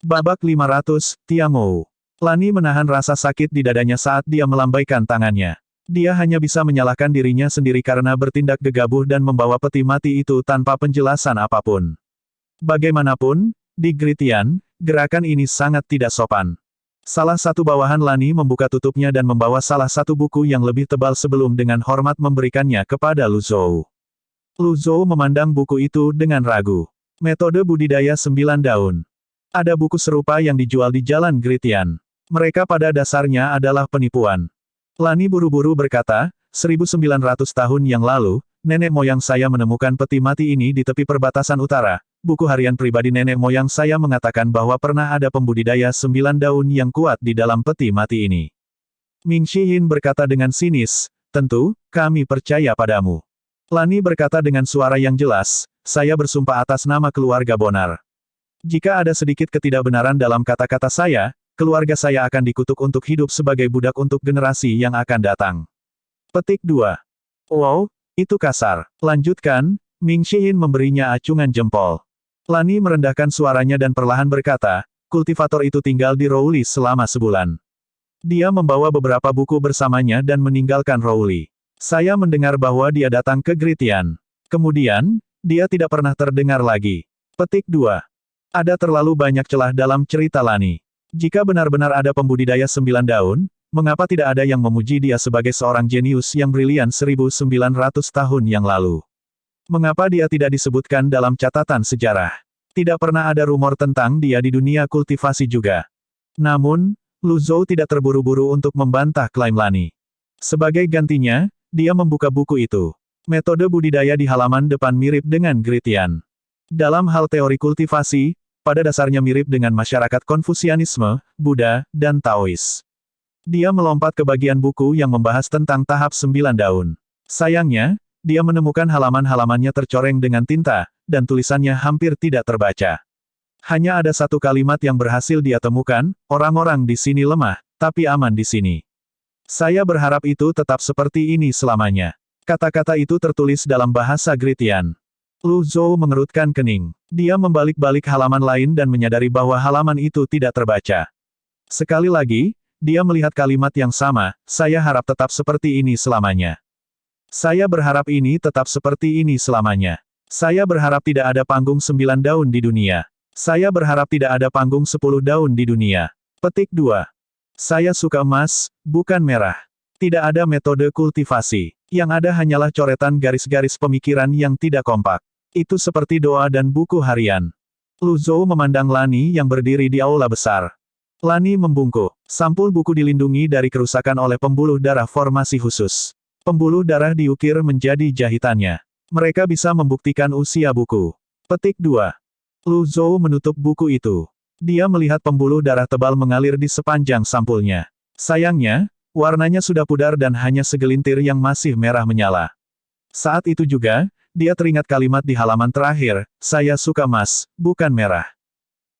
Babak 500, Tiangou. Lani menahan rasa sakit di dadanya saat dia melambaikan tangannya. Dia hanya bisa menyalahkan dirinya sendiri karena bertindak gegabah dan membawa peti mati itu tanpa penjelasan apapun. Bagaimanapun, di Gritian, gerakan ini sangat tidak sopan. Salah satu bawahan Lani membuka tutupnya dan membawa salah satu buku yang lebih tebal sebelum dengan hormat memberikannya kepada Lu Zhou. Lu Zhou memandang buku itu dengan ragu. Metode budidaya 9 daun. Ada buku serupa yang dijual di Jalan Gritian. Mereka pada dasarnya adalah penipuan. Lani buru-buru berkata, 1900 tahun yang lalu, nenek moyang saya menemukan peti mati ini di tepi perbatasan utara. Buku harian pribadi nenek moyang saya mengatakan bahwa pernah ada pembudidaya 9 daun yang kuat di dalam peti mati ini. Ming Shiyin berkata dengan sinis, tentu, kami percaya padamu. Lani berkata dengan suara yang jelas, saya bersumpah atas nama keluarga Bonar. Jika ada sedikit ketidakbenaran dalam kata-kata saya, keluarga saya akan dikutuk untuk hidup sebagai budak untuk generasi yang akan datang. Petik 2. Wow, itu kasar. Lanjutkan, Ming Shiyin memberinya acungan jempol. Lani merendahkan suaranya dan perlahan berkata, kultivator itu tinggal di Rowley selama sebulan. Dia membawa beberapa buku bersamanya dan meninggalkan Rowley. Saya mendengar bahwa dia datang ke Gritian. Kemudian, dia tidak pernah terdengar lagi. Petik 2. Ada terlalu banyak celah dalam cerita Lani. Jika benar-benar ada pembudidaya 9 daun, mengapa tidak ada yang memuji dia sebagai seorang jenius yang brilian 1900 tahun yang lalu? Mengapa dia tidak disebutkan dalam catatan sejarah? Tidak pernah ada rumor tentang dia di dunia kultivasi juga. Namun, Lu Zhou tidak terburu-buru untuk membantah klaim Lani. Sebagai gantinya, dia membuka buku itu. Metode budidaya di halaman depan mirip dengan Gritian. Dalam hal teori kultivasi, pada dasarnya mirip dengan masyarakat Konfusianisme, Buddha, dan Taois. Dia melompat ke bagian buku yang membahas tentang tahap 9 daun. Sayangnya, dia menemukan halaman-halamannya tercoreng dengan tinta, dan tulisannya hampir tidak terbaca. Hanya ada satu kalimat yang berhasil dia temukan, orang-orang di sini lemah, tapi aman di sini. Saya berharap itu tetap seperti ini selamanya. Kata-kata itu tertulis dalam bahasa Gritian. Lu Zhou mengerutkan kening. Dia membalik-balik halaman lain dan menyadari bahwa halaman itu tidak terbaca. Sekali lagi, dia melihat kalimat yang sama, saya harap tetap seperti ini selamanya. Saya berharap ini tetap seperti ini selamanya. Saya berharap tidak ada panggung 9 daun di dunia. Saya berharap tidak ada panggung 10 daun di dunia. Petik 2. Saya suka emas, bukan merah. Tidak ada metode kultivasi. Yang ada hanyalah coretan garis-garis pemikiran yang tidak kompak. Itu seperti doa dan buku harian. Lu Zhou memandang Lani yang berdiri di aula besar. Lani membungkuk. Sampul buku dilindungi dari kerusakan oleh pembuluh darah formasi khusus. Pembuluh darah diukir menjadi jahitannya. Mereka bisa membuktikan usia buku. Petik 2. Lu Zhou menutup buku itu. Dia melihat pembuluh darah tebal mengalir di sepanjang sampulnya. Sayangnya, warnanya sudah pudar dan hanya segelintir yang masih merah menyala. Saat itu juga, dia teringat kalimat di halaman terakhir, saya suka emas, bukan merah.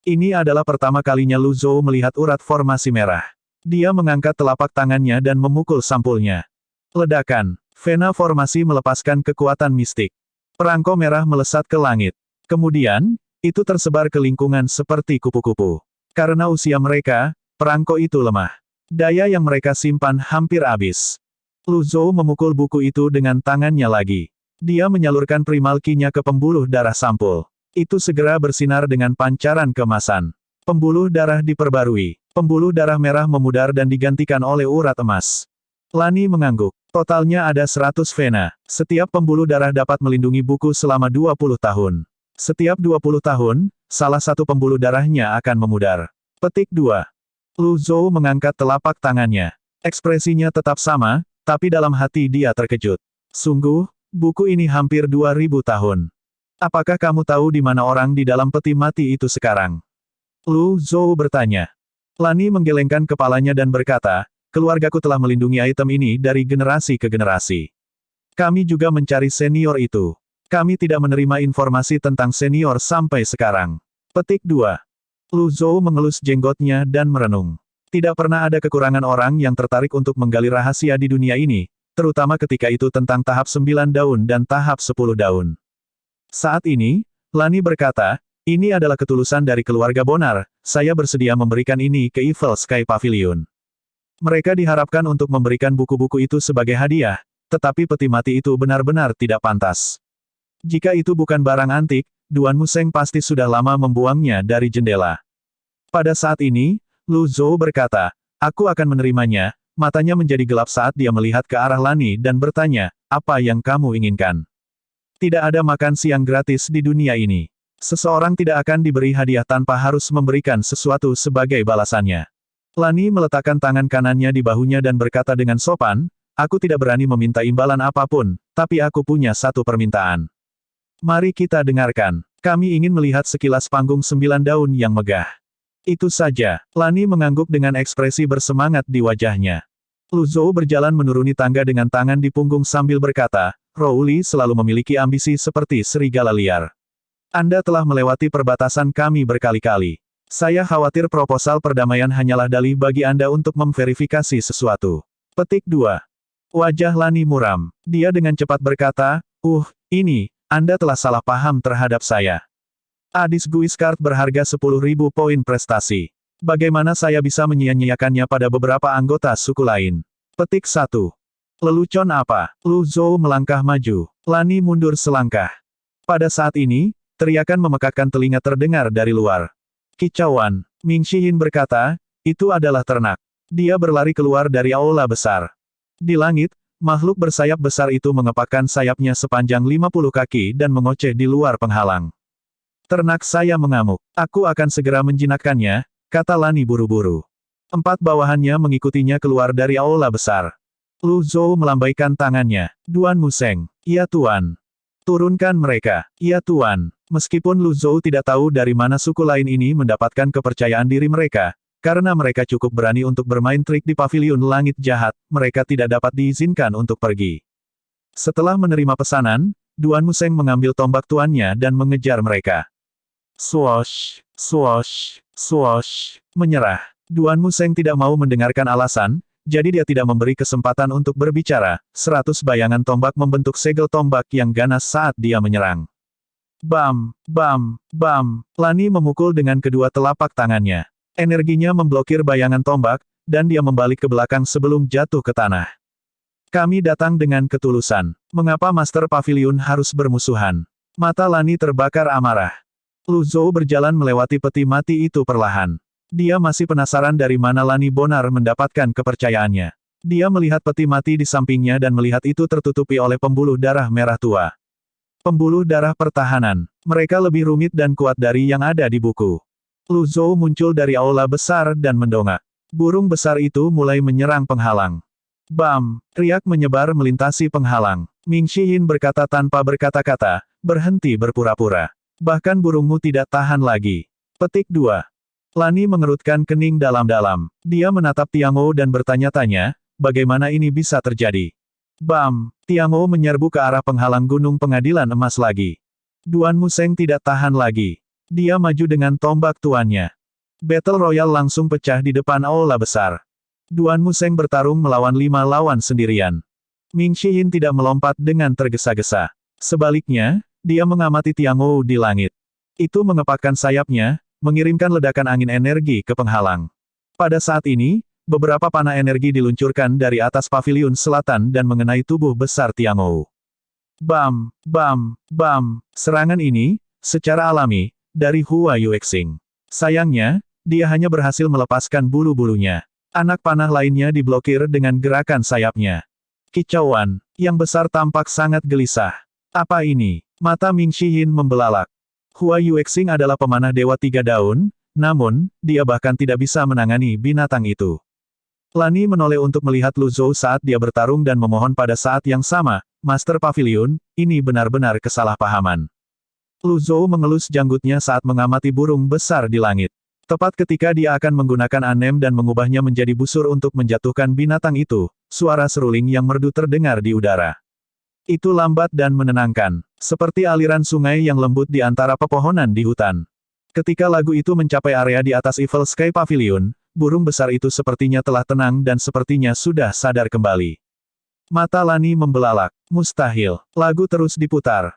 Ini adalah pertama kalinya Lu Zhou melihat urat formasi merah. Dia mengangkat telapak tangannya dan memukul sampulnya. Ledakan. Vena formasi melepaskan kekuatan mistik. Perangko merah melesat ke langit. Kemudian, itu tersebar ke lingkungan seperti kupu-kupu. Karena usia mereka, perangko itu lemah. Daya yang mereka simpan hampir habis. Lu Zhou memukul buku itu dengan tangannya lagi. Dia menyalurkan primal ki-nya ke pembuluh darah sampul. Itu segera bersinar dengan pancaran keemasan. Pembuluh darah diperbarui. Pembuluh darah merah memudar dan digantikan oleh urat emas. Lani mengangguk. Totalnya ada 100 vena. Setiap pembuluh darah dapat melindungi buku selama 20 tahun. Setiap 20 tahun, salah satu pembuluh darahnya akan memudar. Petik 2. Lu Zhou mengangkat telapak tangannya. Ekspresinya tetap sama, tapi dalam hati dia terkejut. Sungguh, buku ini hampir 2000 tahun. Apakah kamu tahu di mana orang di dalam peti mati itu sekarang? Lu Zhou bertanya. Lani menggelengkan kepalanya dan berkata, keluargaku telah melindungi item ini dari generasi ke generasi. Kami juga mencari senior itu. Kami tidak menerima informasi tentang senior sampai sekarang. Petik 2. Lu Zhou mengelus jenggotnya dan merenung. Tidak pernah ada kekurangan orang yang tertarik untuk menggali rahasia di dunia ini, terutama ketika itu tentang tahap 9 daun dan tahap 10 daun. Saat ini, Lani berkata, Ini adalah ketulusan dari keluarga Bonar, saya bersedia memberikan ini ke Evil Sky Pavilion. Mereka diharapkan untuk memberikan buku-buku itu sebagai hadiah, tetapi peti mati itu benar-benar tidak pantas. Jika itu bukan barang antik, Duan Museng pasti sudah lama membuangnya dari jendela. Pada saat ini, Lu Zhou berkata, aku akan menerimanya, matanya menjadi gelap saat dia melihat ke arah Lani dan bertanya, apa yang kamu inginkan? Tidak ada makan siang gratis di dunia ini. Seseorang tidak akan diberi hadiah tanpa harus memberikan sesuatu sebagai balasannya. Lani meletakkan tangan kanannya di bahunya dan berkata dengan sopan, aku tidak berani meminta imbalan apapun, tapi aku punya satu permintaan. Mari kita dengarkan. Kami ingin melihat sekilas panggung 9 daun yang megah. Itu saja. Lani mengangguk dengan ekspresi bersemangat di wajahnya. Lu Zhou berjalan menuruni tangga dengan tangan di punggung sambil berkata, Rowli selalu memiliki ambisi seperti serigala liar. Anda telah melewati perbatasan kami berkali-kali. Saya khawatir proposal perdamaian hanyalah dalih bagi Anda untuk memverifikasi sesuatu. Petik 2. Wajah Lani muram. Dia dengan cepat berkata, ini, Anda telah salah paham terhadap saya. Adis Guiscard berharga 10.000 poin prestasi. Bagaimana saya bisa menyia-nyiakannya pada beberapa anggota suku lain? Petik 1. Lelucon apa? Lu Zhou melangkah maju. Lani mundur selangkah. Pada saat ini, teriakan memekakkan telinga terdengar dari luar. Kicauan. Ming Shihin berkata, itu adalah ternak. Dia berlari keluar dari aula besar. Di langit, makhluk bersayap besar itu mengepakkan sayapnya sepanjang 50 kaki dan mengoceh di luar penghalang. Ternak saya mengamuk. Aku akan segera menjinakkannya, kata Lani buru-buru. 4 bawahannya mengikutinya keluar dari aula besar. Lu Zhou melambaikan tangannya. Duan Museng. Ya Tuan. Turunkan mereka. Ya Tuan. Meskipun Lu Zhou tidak tahu dari mana suku lain ini mendapatkan kepercayaan diri mereka, karena mereka cukup berani untuk bermain trik di pavilion langit jahat, mereka tidak dapat diizinkan untuk pergi. Setelah menerima pesanan, Duan Museng mengambil tombak tuannya dan mengejar mereka. Swoosh, swoosh, swoosh, menyerah. Duan Museng tidak mau mendengarkan alasan, jadi dia tidak memberi kesempatan untuk berbicara. 100 bayangan tombak membentuk segel tombak yang ganas saat dia menyerang. Bam, bam, bam. Lani memukul dengan kedua telapak tangannya. Energinya memblokir bayangan tombak, dan dia membalik ke belakang sebelum jatuh ke tanah. Kami datang dengan ketulusan. Mengapa Master Pavilion harus bermusuhan? Mata Lani terbakar amarah. Lu Zhou berjalan melewati peti mati itu perlahan. Dia masih penasaran dari mana Lani Bonar mendapatkan kepercayaannya. Dia melihat peti mati di sampingnya dan melihat itu tertutupi oleh pembuluh darah merah tua. Pembuluh darah pertahanan. Mereka lebih rumit dan kuat dari yang ada di buku. Lu Zhou muncul dari aula besar dan mendongak. Burung besar itu mulai menyerang penghalang. Bam! Riak menyebar melintasi penghalang. Ming Shihin berkata tanpa berkata-kata, berhenti berpura-pura. Bahkan burungmu tidak tahan lagi. Petik 2. Lani mengerutkan kening dalam-dalam. Dia menatap Tiangou dan bertanya-tanya, bagaimana ini bisa terjadi? Bam! Tiangou menyerbu ke arah penghalang gunung pengadilan emas lagi. Duan Museng tidak tahan lagi. Dia maju dengan tombak tuannya. Battle Royale langsung pecah di depan aula besar. Duan Museng bertarung melawan 5 lawan sendirian. Ming Shihin tidak melompat dengan tergesa-gesa. Sebaliknya, dia mengamati Tiangou di langit. Itu mengepakkan sayapnya, mengirimkan ledakan angin energi ke penghalang. Pada saat ini, beberapa panah energi diluncurkan dari atas pavilion selatan dan mengenai tubuh besar Tiangou. Bam, bam, bam. Serangan ini, secara alami, dari Hua Yuexing. Sayangnya, dia hanya berhasil melepaskan bulu-bulunya. Anak panah lainnya diblokir dengan gerakan sayapnya. Kicauan, yang besar tampak sangat gelisah. Apa ini? Mata Ming Shihin membelalak. Hua Yuexing adalah pemanah Dewa Tiga Daun, namun, dia bahkan tidak bisa menangani binatang itu. Lani menoleh untuk melihat Lu Zhou saat dia bertarung dan memohon pada saat yang sama, Master Pavilion, ini benar-benar kesalahpahaman. Lu Zhou mengelus janggutnya saat mengamati burung besar di langit. Tepat ketika dia akan menggunakan anem dan mengubahnya menjadi busur untuk menjatuhkan binatang itu, suara seruling yang merdu terdengar di udara. Itu lambat dan menenangkan, seperti aliran sungai yang lembut di antara pepohonan di hutan. Ketika lagu itu mencapai area di atas Evil Sky Pavilion, burung besar itu sepertinya telah tenang dan sepertinya sudah sadar kembali. Mata Lani membelalak. Mustahil. Lagu terus diputar.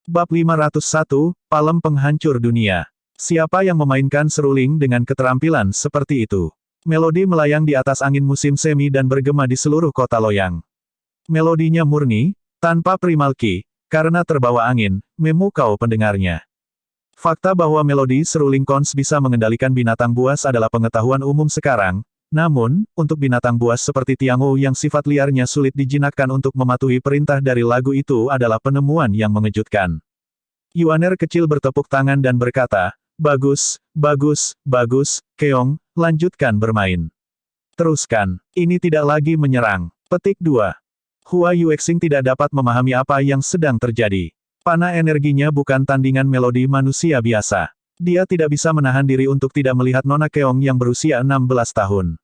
Bab 501, Palem Penghancur Dunia. Siapa yang memainkan seruling dengan keterampilan seperti itu? Melodi melayang di atas angin musim semi dan bergema di seluruh kota Loyang. Melodinya murni, tanpa primal ki, karena terbawa angin, memukau pendengarnya. Fakta bahwa melodi seruling kons bisa mengendalikan binatang buas adalah pengetahuan umum sekarang, namun, untuk binatang buas seperti Tiangou yang sifat liarnya sulit dijinakkan untuk mematuhi perintah dari lagu itu adalah penemuan yang mengejutkan. Yuaner kecil bertepuk tangan dan berkata, "Bagus, bagus, bagus, Keong, lanjutkan bermain. Teruskan, ini tidak lagi menyerang." Petik 2. Hua Yuexing tidak dapat memahami apa yang sedang terjadi. Panah energinya bukan tandingan melodi manusia biasa. Dia tidak bisa menahan diri untuk tidak melihat Nona Keong yang berusia 16 tahun.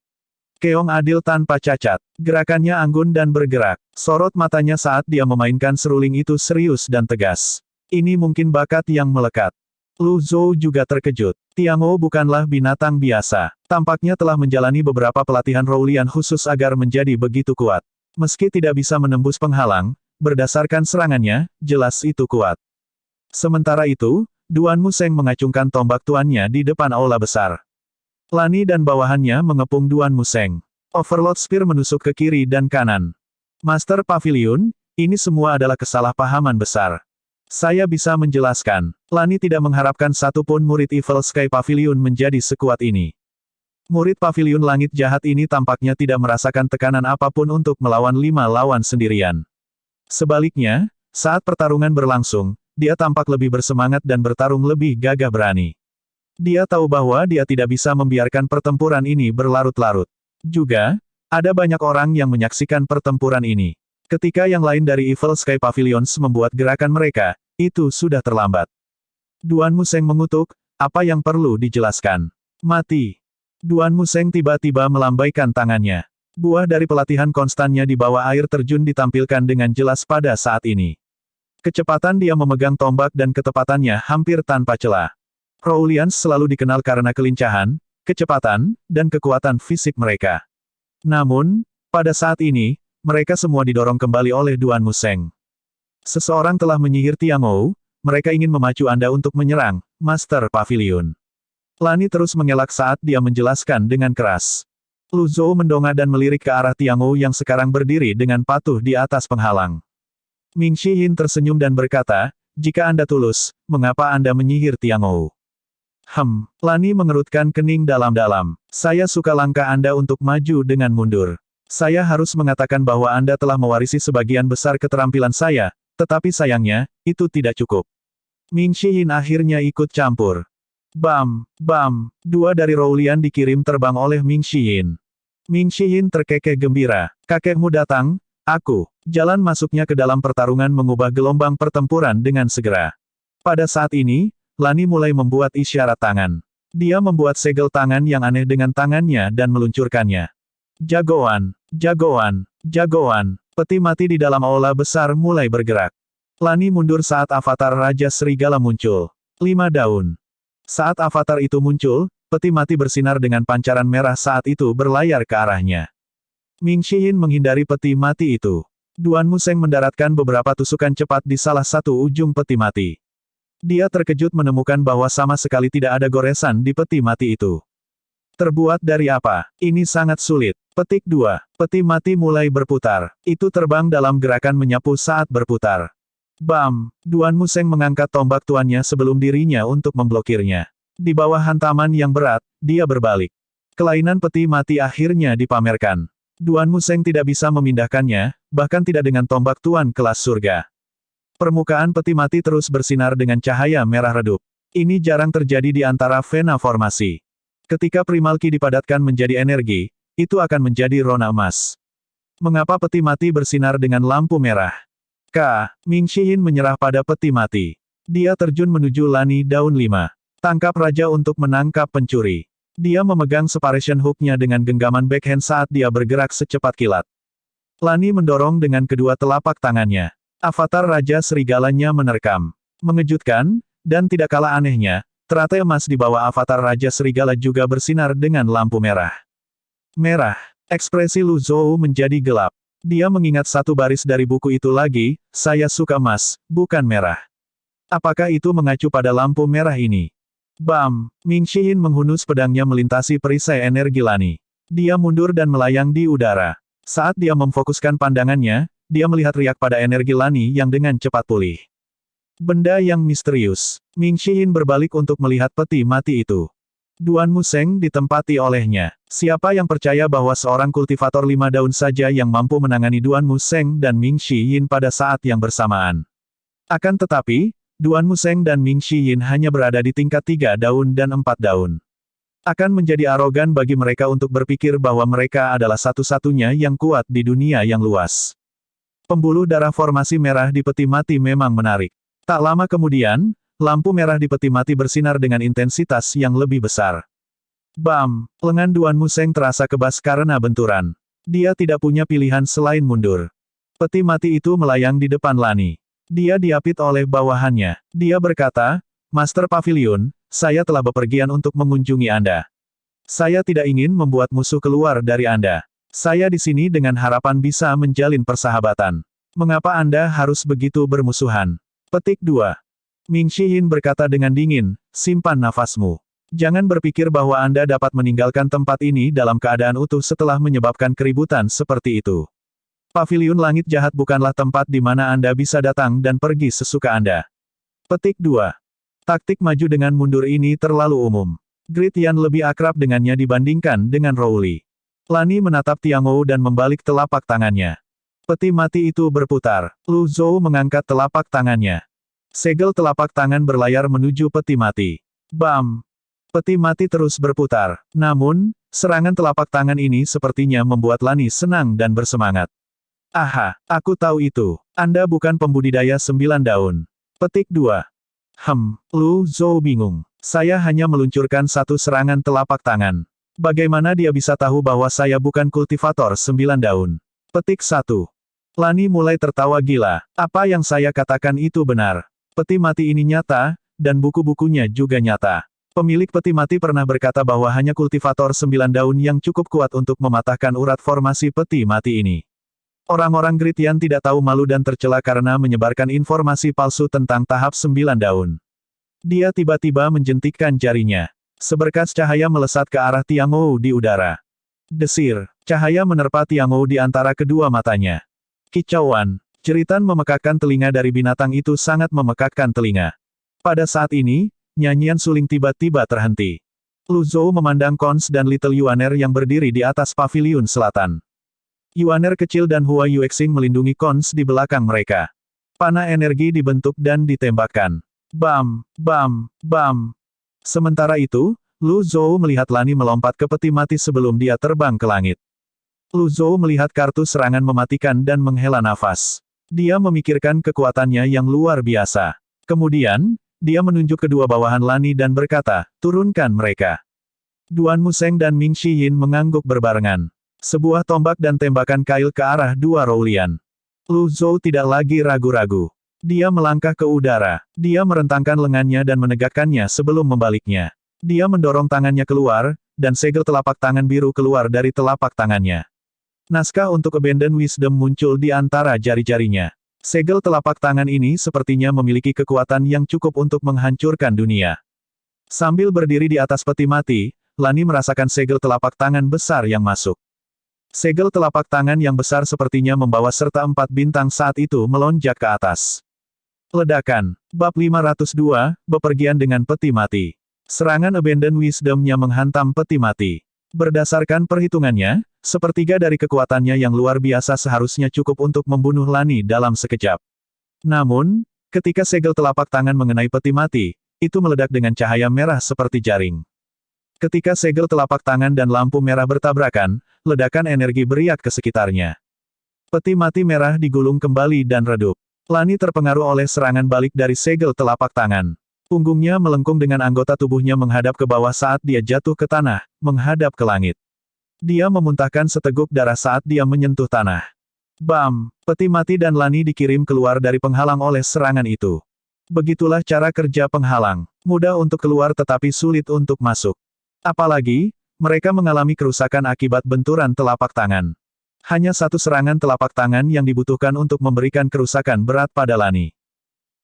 Keong adil tanpa cacat. Gerakannya anggun dan bergerak. Sorot matanya saat dia memainkan seruling itu serius dan tegas. Ini mungkin bakat yang melekat. Lu Zhou juga terkejut. Tiangou bukanlah binatang biasa. Tampaknya telah menjalani beberapa pelatihan Roulian khusus agar menjadi begitu kuat. Meski tidak bisa menembus penghalang, berdasarkan serangannya, jelas itu kuat. Sementara itu, Duan Museng mengacungkan tombak tuannya di depan aula besar. Lani dan bawahannya mengepung Duan Museng. Overlord Spear menusuk ke kiri dan kanan. Master Pavilion, ini semua adalah kesalahpahaman besar. Saya bisa menjelaskan. Lani tidak mengharapkan satupun murid Evil Sky Pavilion menjadi sekuat ini. Murid Pavilion Langit Jahat ini tampaknya tidak merasakan tekanan apapun untuk melawan 5 lawan sendirian. Sebaliknya, saat pertarungan berlangsung, dia tampak lebih bersemangat dan bertarung lebih gagah berani. Dia tahu bahwa dia tidak bisa membiarkan pertempuran ini berlarut-larut. Juga, ada banyak orang yang menyaksikan pertempuran ini. Ketika yang lain dari Evil Sky Pavilions membuat gerakan mereka, itu sudah terlambat. Duan Museng mengutuk, apa yang perlu dijelaskan? Mati. Duan Museng tiba-tiba melambaikan tangannya. Buah dari pelatihan konstannya di bawah air terjun ditampilkan dengan jelas pada saat ini. Kecepatan dia memegang tombak dan ketepatannya hampir tanpa celah. Roulians selalu dikenal karena kelincahan, kecepatan, dan kekuatan fisik mereka. Namun, pada saat ini, mereka semua didorong kembali oleh Duan Museng. Seseorang telah menyihir Tiangou, mereka ingin memacu Anda untuk menyerang, Master Pavilion. Lani terus mengelak saat dia menjelaskan dengan keras. Lu Zhou mendongak dan melirik ke arah Tiangou yang sekarang berdiri dengan patuh di atas penghalang. Ming Shihin tersenyum dan berkata, jika Anda tulus, mengapa Anda menyihir Tiangou? Lani mengerutkan kening dalam-dalam. Saya suka langkah Anda untuk maju dengan mundur. Saya harus mengatakan bahwa Anda telah mewarisi sebagian besar keterampilan saya, tetapi sayangnya, itu tidak cukup. Ming Shihin akhirnya ikut campur. Bam, bam, 2 dari Roulian dikirim terbang oleh Ming Shihin. Ming Shihin terkekeh gembira. Kakekmu datang, aku. Jalan masuknya ke dalam pertarungan mengubah gelombang pertempuran dengan segera. Pada saat ini, Lani mulai membuat isyarat tangan. Dia membuat segel tangan yang aneh dengan tangannya dan meluncurkannya. Jagoan, jagoan, jagoan. Peti mati di dalam aula besar mulai bergerak. Lani mundur saat avatar Raja Serigala muncul. 5 daun. Saat avatar itu muncul, peti mati bersinar dengan pancaran merah saat itu berlayar ke arahnya. Ming Shihin menghindari peti mati itu. Duan Museng mendaratkan beberapa tusukan cepat di salah satu ujung peti mati. Dia terkejut menemukan bahwa sama sekali tidak ada goresan di peti mati itu. Terbuat dari apa? Ini sangat sulit. Petik 2. Peti mati mulai berputar. Itu terbang dalam gerakan menyapu saat berputar. Bam! Duan Museng mengangkat tombak tuannya sebelum dirinya untuk memblokirnya. Di bawah hantaman yang berat, dia berbalik. Kelainan peti mati akhirnya dipamerkan. Duan Museng tidak bisa memindahkannya, bahkan tidak dengan tombak tuan kelas surga. Permukaan peti mati terus bersinar dengan cahaya merah redup. Ini jarang terjadi di antara Vena formasi. Ketika primal ki dipadatkan menjadi energi, itu akan menjadi rona emas. Mengapa peti mati bersinar dengan lampu merah? Ming Shihin menyerah pada peti mati. Dia terjun menuju Lani daun 5. Tangkap raja untuk menangkap pencuri. Dia memegang separation hook-nya dengan genggaman backhand saat dia bergerak secepat kilat. Lani mendorong dengan kedua telapak tangannya. Avatar Raja Serigalanya menerkam. Mengejutkan, dan tidak kalah anehnya, teratai emas di bawah avatar Raja Serigala juga bersinar dengan lampu merah. Merah. Ekspresi Lu Zhou menjadi gelap. Dia mengingat satu baris dari buku itu lagi, saya suka emas, bukan merah. Apakah itu mengacu pada lampu merah ini? Bam! Ming Shihin menghunus pedangnya melintasi perisai energi Lani. Dia mundur dan melayang di udara. Saat dia memfokuskan pandangannya, dia melihat riak pada energi Lani yang dengan cepat pulih. Benda yang misterius. Ming Shihin berbalik untuk melihat peti mati itu. Duan Museng ditempati olehnya. Siapa yang percaya bahwa seorang kultivator 5 daun saja yang mampu menangani Duan Museng dan Ming Shihin pada saat yang bersamaan? Akan tetapi, Duan Museng dan Ming Shihin hanya berada di tingkat 3 daun dan 4 daun. Akan menjadi arogan bagi mereka untuk berpikir bahwa mereka adalah satu-satunya yang kuat di dunia yang luas. Pembuluh darah formasi merah di peti mati memang menarik. Tak lama kemudian, lampu merah di peti mati bersinar dengan intensitas yang lebih besar. Bam! Lengan Duan Museng terasa kebas karena benturan. Dia tidak punya pilihan selain mundur. Peti mati itu melayang di depan Lani. Dia diapit oleh bawahannya. Dia berkata, Master Pavilion, saya telah bepergian untuk mengunjungi Anda. Saya tidak ingin membuat musuh keluar dari Anda. Saya di sini dengan harapan bisa menjalin persahabatan. Mengapa Anda harus begitu bermusuhan? Petik 2. Ming Shihin berkata dengan dingin, simpan nafasmu. Jangan berpikir bahwa Anda dapat meninggalkan tempat ini dalam keadaan utuh setelah menyebabkan keributan seperti itu. Paviliun Langit Jahat bukanlah tempat di mana Anda bisa datang dan pergi sesuka Anda. Petik 2. Taktik maju dengan mundur ini terlalu umum. Grid Yan lebih akrab dengannya dibandingkan dengan Rowley. Lani menatap Tiangou dan membalik telapak tangannya. Peti mati itu berputar. Lu Zhou mengangkat telapak tangannya. Segel telapak tangan berlayar menuju peti mati. Bam! Peti mati terus berputar. Namun, serangan telapak tangan ini sepertinya membuat Lani senang dan bersemangat. Aha, aku tahu itu. Anda bukan pembudidaya 9 daun. Petik 2. Lu Zhou bingung. Saya hanya meluncurkan satu serangan telapak tangan. Bagaimana dia bisa tahu bahwa saya bukan kultivator 9 daun? Petik 1. Lani mulai tertawa gila. Apa yang saya katakan itu benar. Peti mati ini nyata, dan buku-bukunya juga nyata. Pemilik peti mati pernah berkata bahwa hanya kultivator 9 daun yang cukup kuat untuk mematahkan urat formasi peti mati ini. Orang-orang Grid Yan tidak tahu malu dan tercela karena menyebarkan informasi palsu tentang tahap 9 daun. Dia tiba-tiba menjentikkan jarinya. Seberkas cahaya melesat ke arah Tiangou di udara. Desir, cahaya menerpa Tiangou di antara kedua matanya. Kicauan, jeritan memekakkan telinga dari binatang itu sangat memekakkan telinga. Pada saat ini, nyanyian suling tiba-tiba terhenti. Lu Zhou memandang Cons dan Little Yuaner yang berdiri di atas paviliun selatan. Yuaner kecil dan Hua Yuexing melindungi Cons di belakang mereka. Panah energi dibentuk dan ditembakkan. Bam, bam, bam. Sementara itu, Lu Zhou melihat Lani melompat ke peti mati sebelum dia terbang ke langit. Lu Zhou melihat kartu serangan mematikan dan menghela nafas. Dia memikirkan kekuatannya yang luar biasa. Kemudian, dia menunjuk kedua bawahan Lani dan berkata, turunkan mereka. Duan Museng dan Ming Shihin mengangguk berbarengan. Sebuah tombak dan tembakan kail ke arah dua Rowlian. Lu Zhou tidak lagi ragu-ragu. Dia melangkah ke udara. Dia merentangkan lengannya dan menegakkannya sebelum membaliknya. Dia mendorong tangannya keluar, dan segel telapak tangan biru keluar dari telapak tangannya. Naskah untuk Abandon Wisdom muncul di antara jari-jarinya. Segel telapak tangan ini sepertinya memiliki kekuatan yang cukup untuk menghancurkan dunia. Sambil berdiri di atas peti mati, Lani merasakan segel telapak tangan besar yang masuk. Segel telapak tangan yang besar sepertinya membawa serta 4 bintang saat itu melonjak ke atas. Ledakan. Bab 502, bepergian dengan peti mati. Serangan Abandon Wisdom-nya menghantam peti mati. Berdasarkan perhitungannya, sepertiga dari kekuatannya yang luar biasa seharusnya cukup untuk membunuh Lani dalam sekejap. Namun, ketika segel telapak tangan mengenai peti mati, itu meledak dengan cahaya merah seperti jaring. Ketika segel telapak tangan dan lampu merah bertabrakan, ledakan energi beriak ke sekitarnya. Peti mati merah digulung kembali dan redup. Lani terpengaruh oleh serangan balik dari segel telapak tangan. Punggungnya melengkung dengan anggota tubuhnya menghadap ke bawah saat dia jatuh ke tanah, menghadap ke langit. Dia memuntahkan seteguk darah saat dia menyentuh tanah. Bam! Peti mati dan Lani dikirim keluar dari penghalang oleh serangan itu. Begitulah cara kerja penghalang. Mudah untuk keluar tetapi sulit untuk masuk. Apalagi, mereka mengalami kerusakan akibat benturan telapak tangan. Hanya satu serangan telapak tangan yang dibutuhkan untuk memberikan kerusakan berat pada Lani.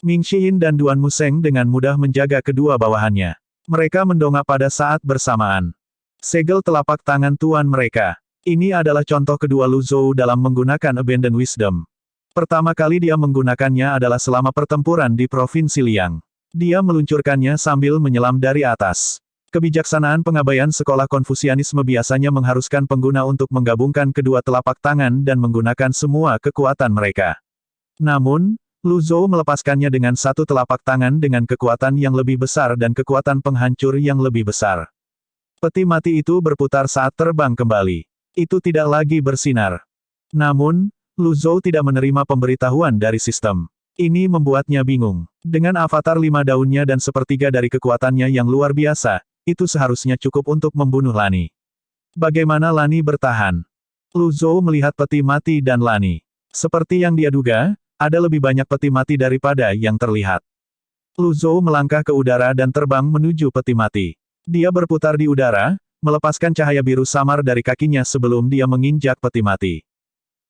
Ming Xiyin dan Duan Museng dengan mudah menjaga kedua bawahannya. Mereka mendongak pada saat bersamaan. Segel telapak tangan tuan mereka. Ini adalah contoh kedua Lu Zhou dalam menggunakan Abandoned Wisdom. Pertama kali dia menggunakannya adalah selama pertempuran di Provinsi Liang. Dia meluncurkannya sambil menyelam dari atas. Kebijaksanaan pengabaian sekolah Konfusianisme biasanya mengharuskan pengguna untuk menggabungkan kedua telapak tangan dan menggunakan semua kekuatan mereka. Namun, Lu Zhou melepaskannya dengan satu telapak tangan dengan kekuatan yang lebih besar dan kekuatan penghancur yang lebih besar. Peti mati itu berputar saat terbang kembali. Itu tidak lagi bersinar. Namun, Lu Zhou tidak menerima pemberitahuan dari sistem. Ini membuatnya bingung. Dengan avatar 5 daunnya dan sepertiga dari kekuatannya yang luar biasa, itu seharusnya cukup untuk membunuh Lani. Bagaimana Lani bertahan? Lu Zhou melihat peti mati dan Lani. Seperti yang dia duga, ada lebih banyak peti mati daripada yang terlihat. Lu Zhou melangkah ke udara dan terbang menuju peti mati. Dia berputar di udara, melepaskan cahaya biru samar dari kakinya sebelum dia menginjak peti mati.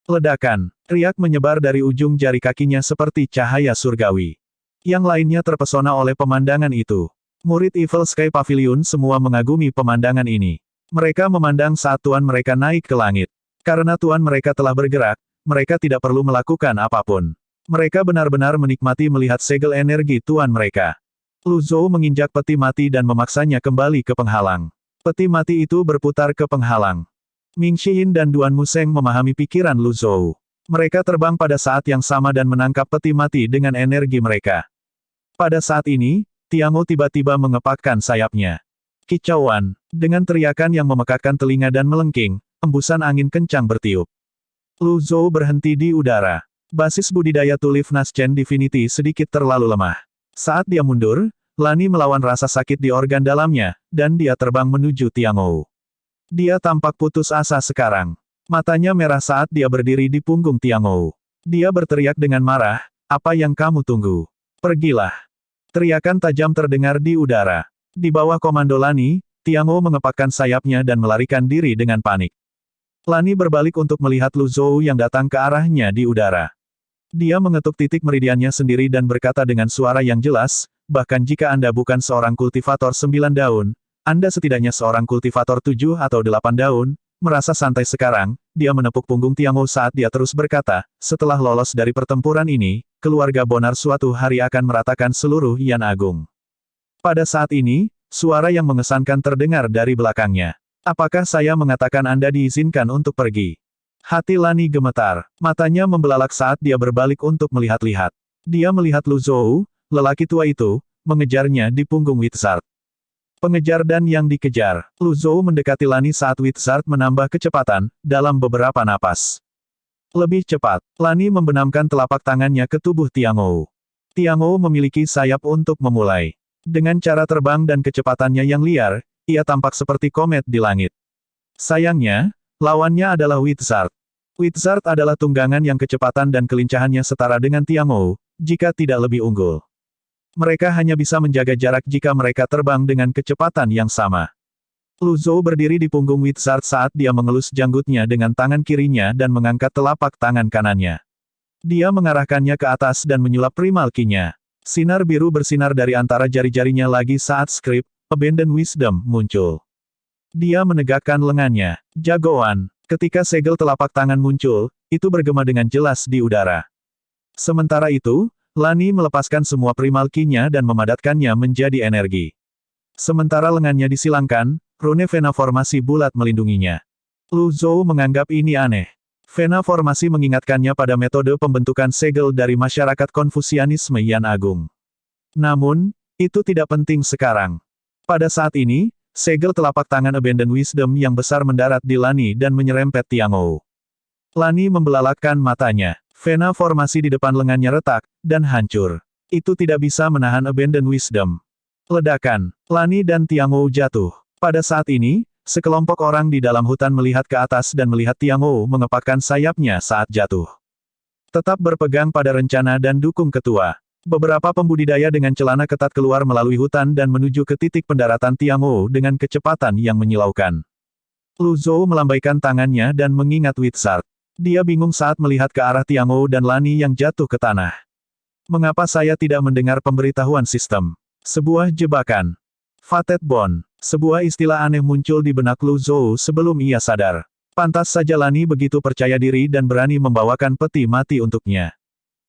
Ledakan, riak menyebar dari ujung jari kakinya seperti cahaya surgawi. Yang lainnya terpesona oleh pemandangan itu. Murid Evil Sky Pavilion semua mengagumi pemandangan ini. Mereka memandang saat tuan mereka naik ke langit. Karena tuan mereka telah bergerak, mereka tidak perlu melakukan apapun. Mereka benar-benar menikmati melihat segel energi tuan mereka. Lu Zhou menginjak peti mati dan memaksanya kembali ke penghalang. Peti mati itu berputar ke penghalang. Ming Xiyin dan Duan Museng memahami pikiran Lu Zhou. Mereka terbang pada saat yang sama dan menangkap peti mati dengan energi mereka. Pada saat ini, Tiango tiba-tiba mengepakkan sayapnya. Kicauan, dengan teriakan yang memekakkan telinga dan melengking, embusan angin kencang bertiup. Lu Zhou berhenti di udara. Basis budidaya tulip Naschen Divinity sedikit terlalu lemah. Saat dia mundur, Lani melawan rasa sakit di organ dalamnya, dan dia terbang menuju Tiango. Dia tampak putus asa sekarang. Matanya merah saat dia berdiri di punggung Tiango. Dia berteriak dengan marah, "Apa yang kamu tunggu? Pergilah!" Teriakan tajam terdengar di udara. Di bawah komando Lani, Tiango mengepakkan sayapnya dan melarikan diri dengan panik. Lani berbalik untuk melihat Lu Zhou yang datang ke arahnya di udara. Dia mengetuk titik meridiannya sendiri dan berkata dengan suara yang jelas, "Bahkan jika Anda bukan seorang kultivator 9 daun, Anda setidaknya seorang kultivator 7 atau 8 daun." Merasa santai sekarang, dia menepuk punggung Tiango saat dia terus berkata, "Setelah lolos dari pertempuran ini, keluarga Bonar suatu hari akan meratakan seluruh Yan Agung." Pada saat ini, suara yang mengesankan terdengar dari belakangnya. "Apakah saya mengatakan Anda diizinkan untuk pergi?" Hati Lani gemetar. Matanya membelalak saat dia berbalik untuk melihat-lihat. Dia melihat Lu Zhou, lelaki tua itu, mengejarnya di punggung Wizard. Pengejar dan yang dikejar. Lu Zhou mendekati Lani saat Wizard menambah kecepatan, dalam beberapa napas. Lebih cepat, Lani membenamkan telapak tangannya ke tubuh Tiango. Tiango memiliki sayap untuk memulai. Dengan cara terbang dan kecepatannya yang liar, ia tampak seperti komet di langit. Sayangnya, lawannya adalah Wizard. Wizard adalah tunggangan yang kecepatan dan kelincahannya setara dengan Tiango, jika tidak lebih unggul. Mereka hanya bisa menjaga jarak jika mereka terbang dengan kecepatan yang sama. Lu Zhou berdiri di punggung Wizard saat dia mengelus janggutnya dengan tangan kirinya dan mengangkat telapak tangan kanannya. Dia mengarahkannya ke atas dan menyulap primalkinya. Sinar biru bersinar dari antara jari-jarinya lagi saat skrip, Abandoned Wisdom, muncul. Dia menegakkan lengannya. Jagoan. Ketika segel telapak tangan muncul, itu bergema dengan jelas di udara. Sementara itu, Lani melepaskan semua primalkinya dan memadatkannya menjadi energi. Sementara lengannya disilangkan, rune Vena formasi bulat melindunginya. Lu Zhou menganggap ini aneh. Vena formasi mengingatkannya pada metode pembentukan segel dari masyarakat Konfusianisme Yan Agung. Namun, itu tidak penting sekarang. Pada saat ini, segel telapak tangan Abandoned Wisdom yang besar mendarat di Lani dan menyerempet Tiango. Lani membelalakkan matanya. Vena formasi di depan lengannya retak, dan hancur. Itu tidak bisa menahan Abandoned Wisdom. Ledakan. Lani dan Tiango jatuh. Pada saat ini, sekelompok orang di dalam hutan melihat ke atas dan melihat Tiango mengepakkan sayapnya saat jatuh. Tetap berpegang pada rencana dan dukung ketua. Beberapa pembudidaya dengan celana ketat keluar melalui hutan dan menuju ke titik pendaratan Tiango dengan kecepatan yang menyilaukan. Lu Zhou melambaikan tangannya dan mengingat Wizard. Dia bingung saat melihat ke arah Tiango dan Lani yang jatuh ke tanah. Mengapa saya tidak mendengar pemberitahuan sistem? Sebuah jebakan. Fated Bond. Sebuah istilah aneh muncul di benak Lu Zhou sebelum ia sadar. Pantas saja Lani begitu percaya diri dan berani membawakan peti mati untuknya.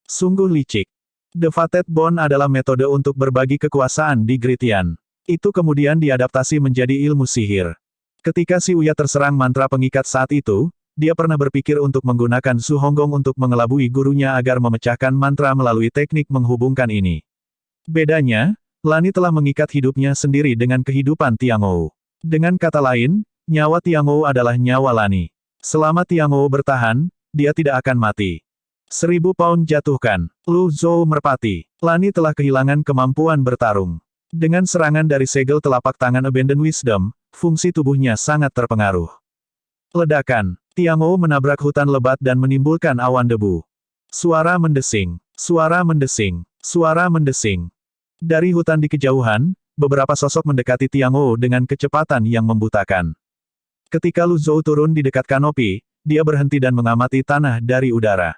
Sungguh licik. The Fated Bond adalah metode untuk berbagi kekuasaan di Gritian. Itu kemudian diadaptasi menjadi ilmu sihir. Ketika Si Uya terserang mantra pengikat saat itu, dia pernah berpikir untuk menggunakan Su Honggong untuk mengelabui gurunya agar memecahkan mantra melalui teknik menghubungkan ini. Bedanya, Lani telah mengikat hidupnya sendiri dengan kehidupan Tiangou. Dengan kata lain, nyawa Tiangou adalah nyawa Lani. Selama Tiangou bertahan, dia tidak akan mati. 1000 pound jatuhkan. Lu Zhou merpati. Lani telah kehilangan kemampuan bertarung. Dengan serangan dari segel telapak tangan Abandoned Wisdom, fungsi tubuhnya sangat terpengaruh. Ledakan. Tiangou menabrak hutan lebat dan menimbulkan awan debu. Suara mendesing. Suara mendesing. Suara mendesing. Dari hutan di kejauhan, beberapa sosok mendekati Tiangou dengan kecepatan yang membutakan. Ketika Lu Zhou turun di dekat kanopi, dia berhenti dan mengamati tanah dari udara.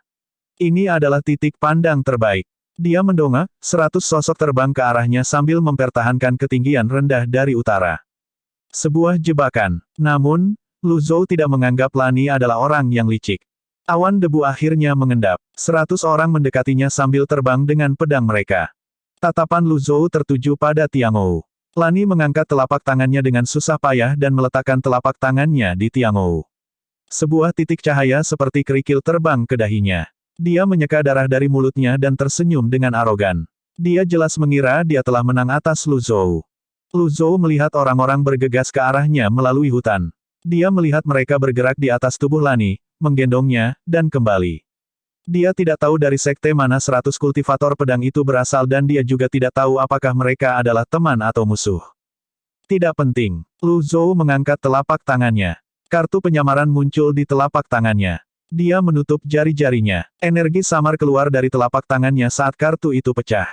Ini adalah titik pandang terbaik. Dia mendongak, 100 sosok terbang ke arahnya sambil mempertahankan ketinggian rendah dari utara. Sebuah jebakan. Namun, Lu Zhou tidak menganggap Lani adalah orang yang licik. Awan debu akhirnya mengendap. 100 orang mendekatinya sambil terbang dengan pedang mereka. Tatapan Lu Zhou tertuju pada Tiangou. Lani mengangkat telapak tangannya dengan susah payah dan meletakkan telapak tangannya di Tiangou. Sebuah titik cahaya seperti kerikil terbang ke dahinya. Dia menyeka darah dari mulutnya dan tersenyum dengan arogan. Dia jelas mengira dia telah menang atas Lu Zhou. Lu Zhou melihat orang-orang bergegas ke arahnya melalui hutan. Dia melihat mereka bergerak di atas tubuh Lani, menggendongnya, dan kembali. Dia tidak tahu dari sekte mana 100 kultivator pedang itu berasal dan dia juga tidak tahu apakah mereka adalah teman atau musuh. Tidak penting. Lu Zhou mengangkat telapak tangannya. Kartu penyamaran muncul di telapak tangannya. Dia menutup jari-jarinya. Energi samar keluar dari telapak tangannya saat kartu itu pecah.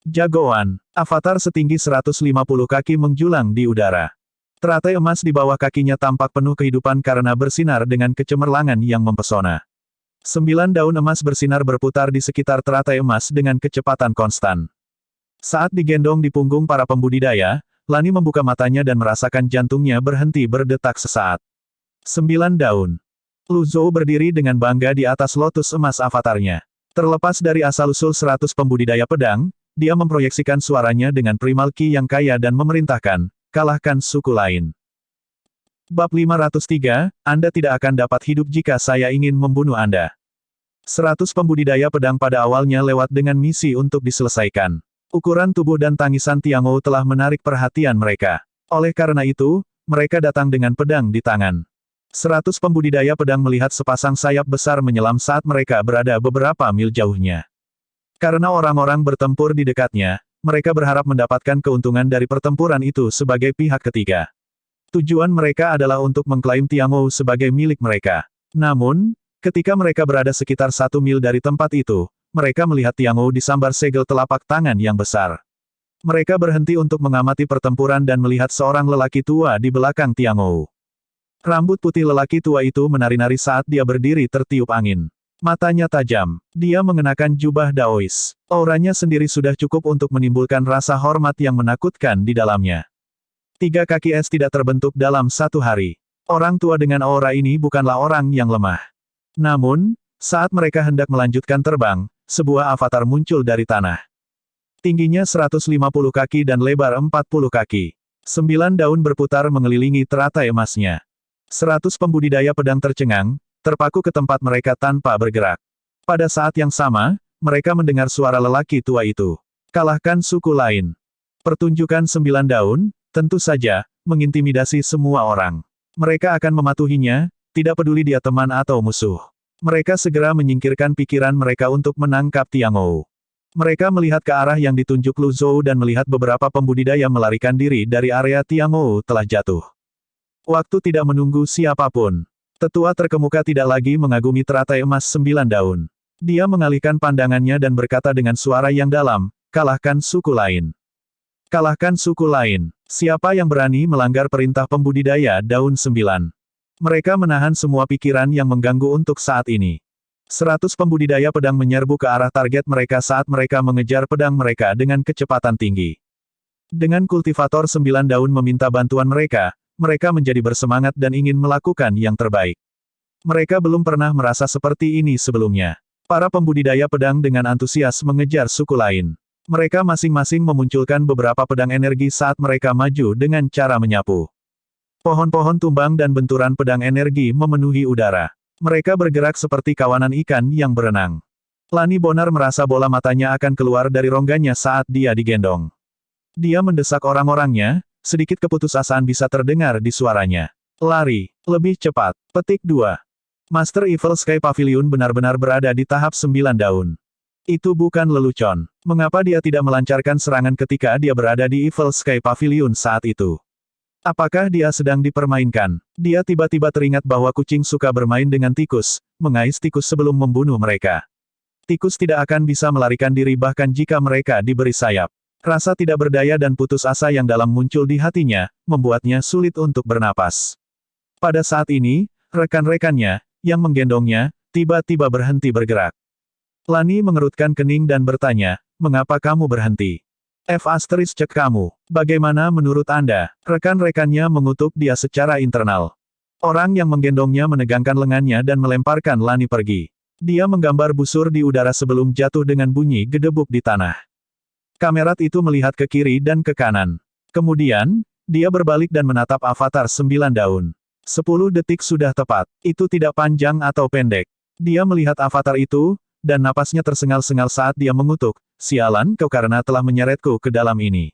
Jagoan. Avatar setinggi 150 kaki menjulang di udara. Teratai emas di bawah kakinya tampak penuh kehidupan karena bersinar dengan kecemerlangan yang mempesona. 9 daun emas bersinar berputar di sekitar teratai emas dengan kecepatan konstan. Saat digendong di punggung para pembudidaya, Lani membuka matanya dan merasakan jantungnya berhenti berdetak sesaat. 9 daun. Lu Zhou berdiri dengan bangga di atas lotus emas avatarnya. Terlepas dari asal-usul 100 pembudidaya pedang, dia memproyeksikan suaranya dengan primal ki yang kaya dan memerintahkan, kalahkan suku lain. Bab 503, Anda tidak akan dapat hidup jika saya ingin membunuh Anda. 100 pembudidaya pedang pada awalnya lewat dengan misi untuk diselesaikan. Ukuran tubuh dan tangisan Tiangou telah menarik perhatian mereka. Oleh karena itu, mereka datang dengan pedang di tangan. 100 pembudidaya pedang melihat sepasang sayap besar menyelam saat mereka berada beberapa mil jauhnya. Karena orang-orang bertempur di dekatnya, mereka berharap mendapatkan keuntungan dari pertempuran itu sebagai pihak ketiga. Tujuan mereka adalah untuk mengklaim Tiangou sebagai milik mereka. Namun, ketika mereka berada sekitar 1 mil dari tempat itu, mereka melihat Tiangou disambar segel telapak tangan yang besar. Mereka berhenti untuk mengamati pertempuran dan melihat seorang lelaki tua di belakang Tiangou. Rambut putih lelaki tua itu menari-nari saat dia berdiri tertiup angin. Matanya tajam. Dia mengenakan jubah Daois. Auranya sendiri sudah cukup untuk menimbulkan rasa hormat yang menakutkan di dalamnya. 3 kaki es tidak terbentuk dalam 1 hari. Orang tua dengan aura ini bukanlah orang yang lemah. Namun, saat mereka hendak melanjutkan terbang, sebuah avatar muncul dari tanah. Tingginya 150 kaki dan lebar 40 kaki. 9 daun berputar mengelilingi teratai emasnya. 100 pembudidaya pedang tercengang, terpaku ke tempat mereka tanpa bergerak. Pada saat yang sama, mereka mendengar suara lelaki tua itu. Kalahkan suku lain. Pertunjukan 9 daun, tentu saja, mengintimidasi semua orang. Mereka akan mematuhinya, tidak peduli dia teman atau musuh. Mereka segera menyingkirkan pikiran mereka untuk menangkap Tiangou. Mereka melihat ke arah yang ditunjuk Lu Zhou dan melihat beberapa pembudidaya melarikan diri dari area Tiangou telah jatuh. Waktu tidak menunggu siapapun. Tetua terkemuka tidak lagi mengagumi teratai emas 9 daun. Dia mengalihkan pandangannya dan berkata dengan suara yang dalam, kalahkan suku lain. Kalahkan suku lain. Siapa yang berani melanggar perintah pembudidaya daun 9? Mereka menahan semua pikiran yang mengganggu untuk saat ini. 100 pembudidaya pedang menyerbu ke arah target mereka saat mereka mengejar pedang mereka dengan kecepatan tinggi. Dengan kultivator 9 daun meminta bantuan mereka menjadi bersemangat dan ingin melakukan yang terbaik. Mereka belum pernah merasa seperti ini sebelumnya. Para pembudidaya pedang dengan antusias mengejar suku lain. Mereka masing-masing memunculkan beberapa pedang energi saat mereka maju dengan cara menyapu. Pohon-pohon tumbang dan benturan pedang energi memenuhi udara. Mereka bergerak seperti kawanan ikan yang berenang. Lani Bonar merasa bola matanya akan keluar dari rongganya saat dia digendong. Dia mendesak orang-orangnya, sedikit keputusasaan bisa terdengar di suaranya. Lari, lebih cepat. Petik 2. Master Evil Sky Pavilion benar-benar berada di tahap 9 daun. Itu bukan lelucon. Mengapa dia tidak melancarkan serangan ketika dia berada di Evil Sky Pavilion saat itu? Apakah dia sedang dipermainkan? Dia tiba-tiba teringat bahwa kucing suka bermain dengan tikus, mengais tikus sebelum membunuh mereka. Tikus tidak akan bisa melarikan diri bahkan jika mereka diberi sayap. Rasa tidak berdaya dan putus asa yang dalam muncul di hatinya, membuatnya sulit untuk bernapas. Pada saat ini, rekan-rekannya, yang menggendongnya, tiba-tiba berhenti bergerak. Lani mengerutkan kening dan bertanya, mengapa kamu berhenti? Cek kamu. Bagaimana menurut Anda? Rekan-rekannya mengutuk dia secara internal. Orang yang menggendongnya menegangkan lengannya dan melemparkan Lani pergi. Dia menggambar busur di udara sebelum jatuh dengan bunyi gedebuk di tanah. Kamerat itu melihat ke kiri dan ke kanan. Kemudian, dia berbalik dan menatap avatar 9 daun. 10 detik sudah tepat. Itu tidak panjang atau pendek. Dia melihat avatar itu, dan napasnya tersengal-sengal saat dia mengutuk, sialan kau karena telah menyeretku ke dalam ini.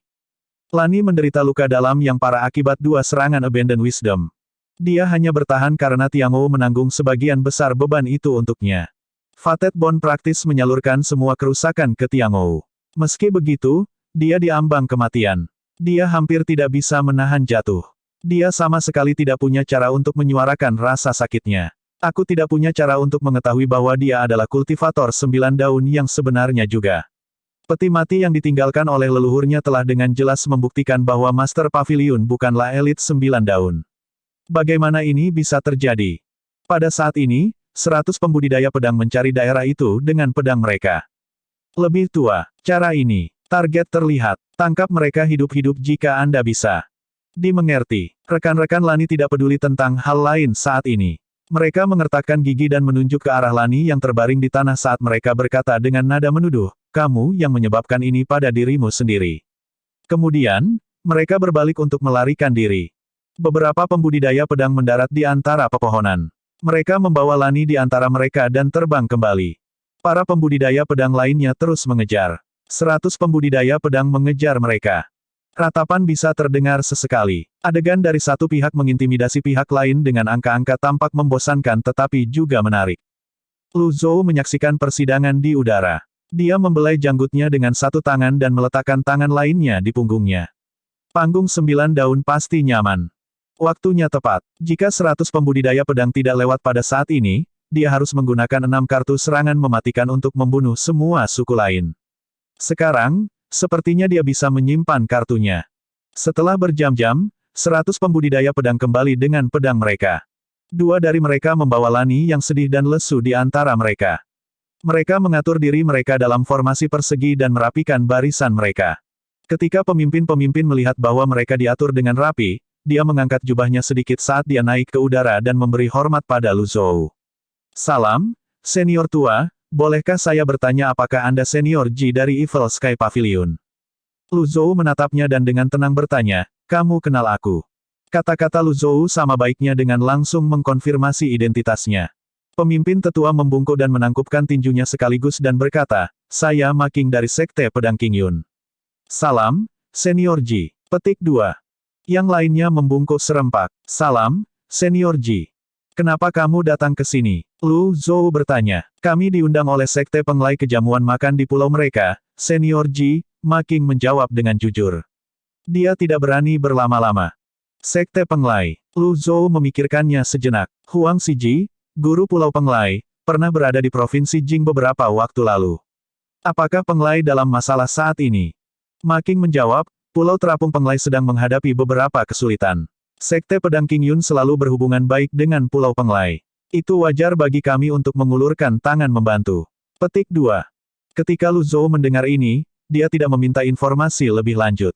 Lani menderita luka dalam yang parah akibat 2 serangan Abandon Wisdom. Dia hanya bertahan karena Tiangou menanggung sebagian besar beban itu untuknya. Fated Bond praktis menyalurkan semua kerusakan ke Tiangou. Meski begitu, dia diambang kematian. Dia hampir tidak bisa menahan jatuh. Dia sama sekali tidak punya cara untuk menyuarakan rasa sakitnya. Aku tidak punya cara untuk mengetahui bahwa dia adalah kultivator 9 daun yang sebenarnya juga. Peti mati yang ditinggalkan oleh leluhurnya telah dengan jelas membuktikan bahwa Master Pavilion bukanlah elit 9 daun. Bagaimana ini bisa terjadi? Pada saat ini, 100 pembudidaya pedang mencari daerah itu dengan pedang mereka. Lebih tua, cara ini, target terlihat, tangkap mereka hidup-hidup jika Anda bisa. Dimengerti, rekan-rekan Lani tidak peduli tentang hal lain saat ini. Mereka mengertakkan gigi dan menunjuk ke arah Lani yang terbaring di tanah saat mereka berkata dengan nada menuduh, kamu yang menyebabkan ini pada dirimu sendiri. Kemudian, mereka berbalik untuk melarikan diri. Beberapa pembudidaya pedang mendarat di antara pepohonan. Mereka membawa Lani di antara mereka dan terbang kembali. Para pembudidaya pedang lainnya terus mengejar. 100 pembudidaya pedang mengejar mereka. Ratapan bisa terdengar sesekali. Adegan dari satu pihak mengintimidasi pihak lain dengan angka-angka tampak membosankan tetapi juga menarik. Lu Zhou menyaksikan persidangan di udara. Dia membelai janggutnya dengan satu tangan dan meletakkan tangan lainnya di punggungnya. Panggung 9 daun pasti nyaman. Waktunya tepat. Jika 100 pembudidaya pedang tidak lewat pada saat ini, dia harus menggunakan 6 kartu serangan mematikan untuk membunuh semua suku lain. Sekarang, sepertinya dia bisa menyimpan kartunya. Setelah berjam-jam, 100 pembudidaya pedang kembali dengan pedang mereka. 2 dari mereka membawa Lani yang sedih dan lesu di antara mereka. Mereka mengatur diri mereka dalam formasi persegi dan merapikan barisan mereka. Ketika pemimpin-pemimpin melihat bahwa mereka diatur dengan rapi, dia mengangkat jubahnya sedikit saat dia naik ke udara dan memberi hormat pada Lu Zhou. Salam, senior tua. Bolehkah saya bertanya apakah Anda senior Ji dari Evil Sky Pavilion? Lu Zhou menatapnya dan dengan tenang bertanya, kamu kenal aku. Kata-kata Lu Zhou sama baiknya dengan langsung mengkonfirmasi identitasnya. Pemimpin tetua membungkuk dan menangkupkan tinjunya sekaligus dan berkata, saya Ma King dari Sekte Pedang Qingyun. Salam, senior Ji. Petik 2. Yang lainnya membungkuk serempak. Salam, senior Ji. Kenapa kamu datang ke sini? Lu Zhou bertanya. Kami diundang oleh Sekte Penglai Kejamuan makan di pulau mereka, Senior Ji, Ma King menjawab dengan jujur. Dia tidak berani berlama-lama. Sekte Penglai. Lu Zhou memikirkannya sejenak. Huang Xiji, guru Pulau Penglai, pernah berada di Provinsi Jing beberapa waktu lalu. Apakah Penglai dalam masalah saat ini? Ma King menjawab, Pulau Terapung Penglai sedang menghadapi beberapa kesulitan. Sekte Pedang Qingyun selalu berhubungan baik dengan Pulau Penglai. Itu wajar bagi kami untuk mengulurkan tangan membantu. Petik 2. Ketika Lu Zhou mendengar ini, dia tidak meminta informasi lebih lanjut.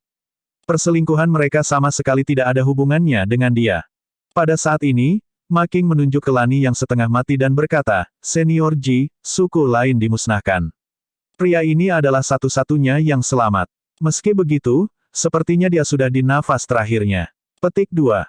Perselingkuhan mereka sama sekali tidak ada hubungannya dengan dia. Pada saat ini, Ma Qing menunjuk ke Lani yang setengah mati dan berkata, Senior Ji, suku lain dimusnahkan. Pria ini adalah satu-satunya yang selamat. Meski begitu, sepertinya dia sudah di nafas terakhirnya. Petik 2.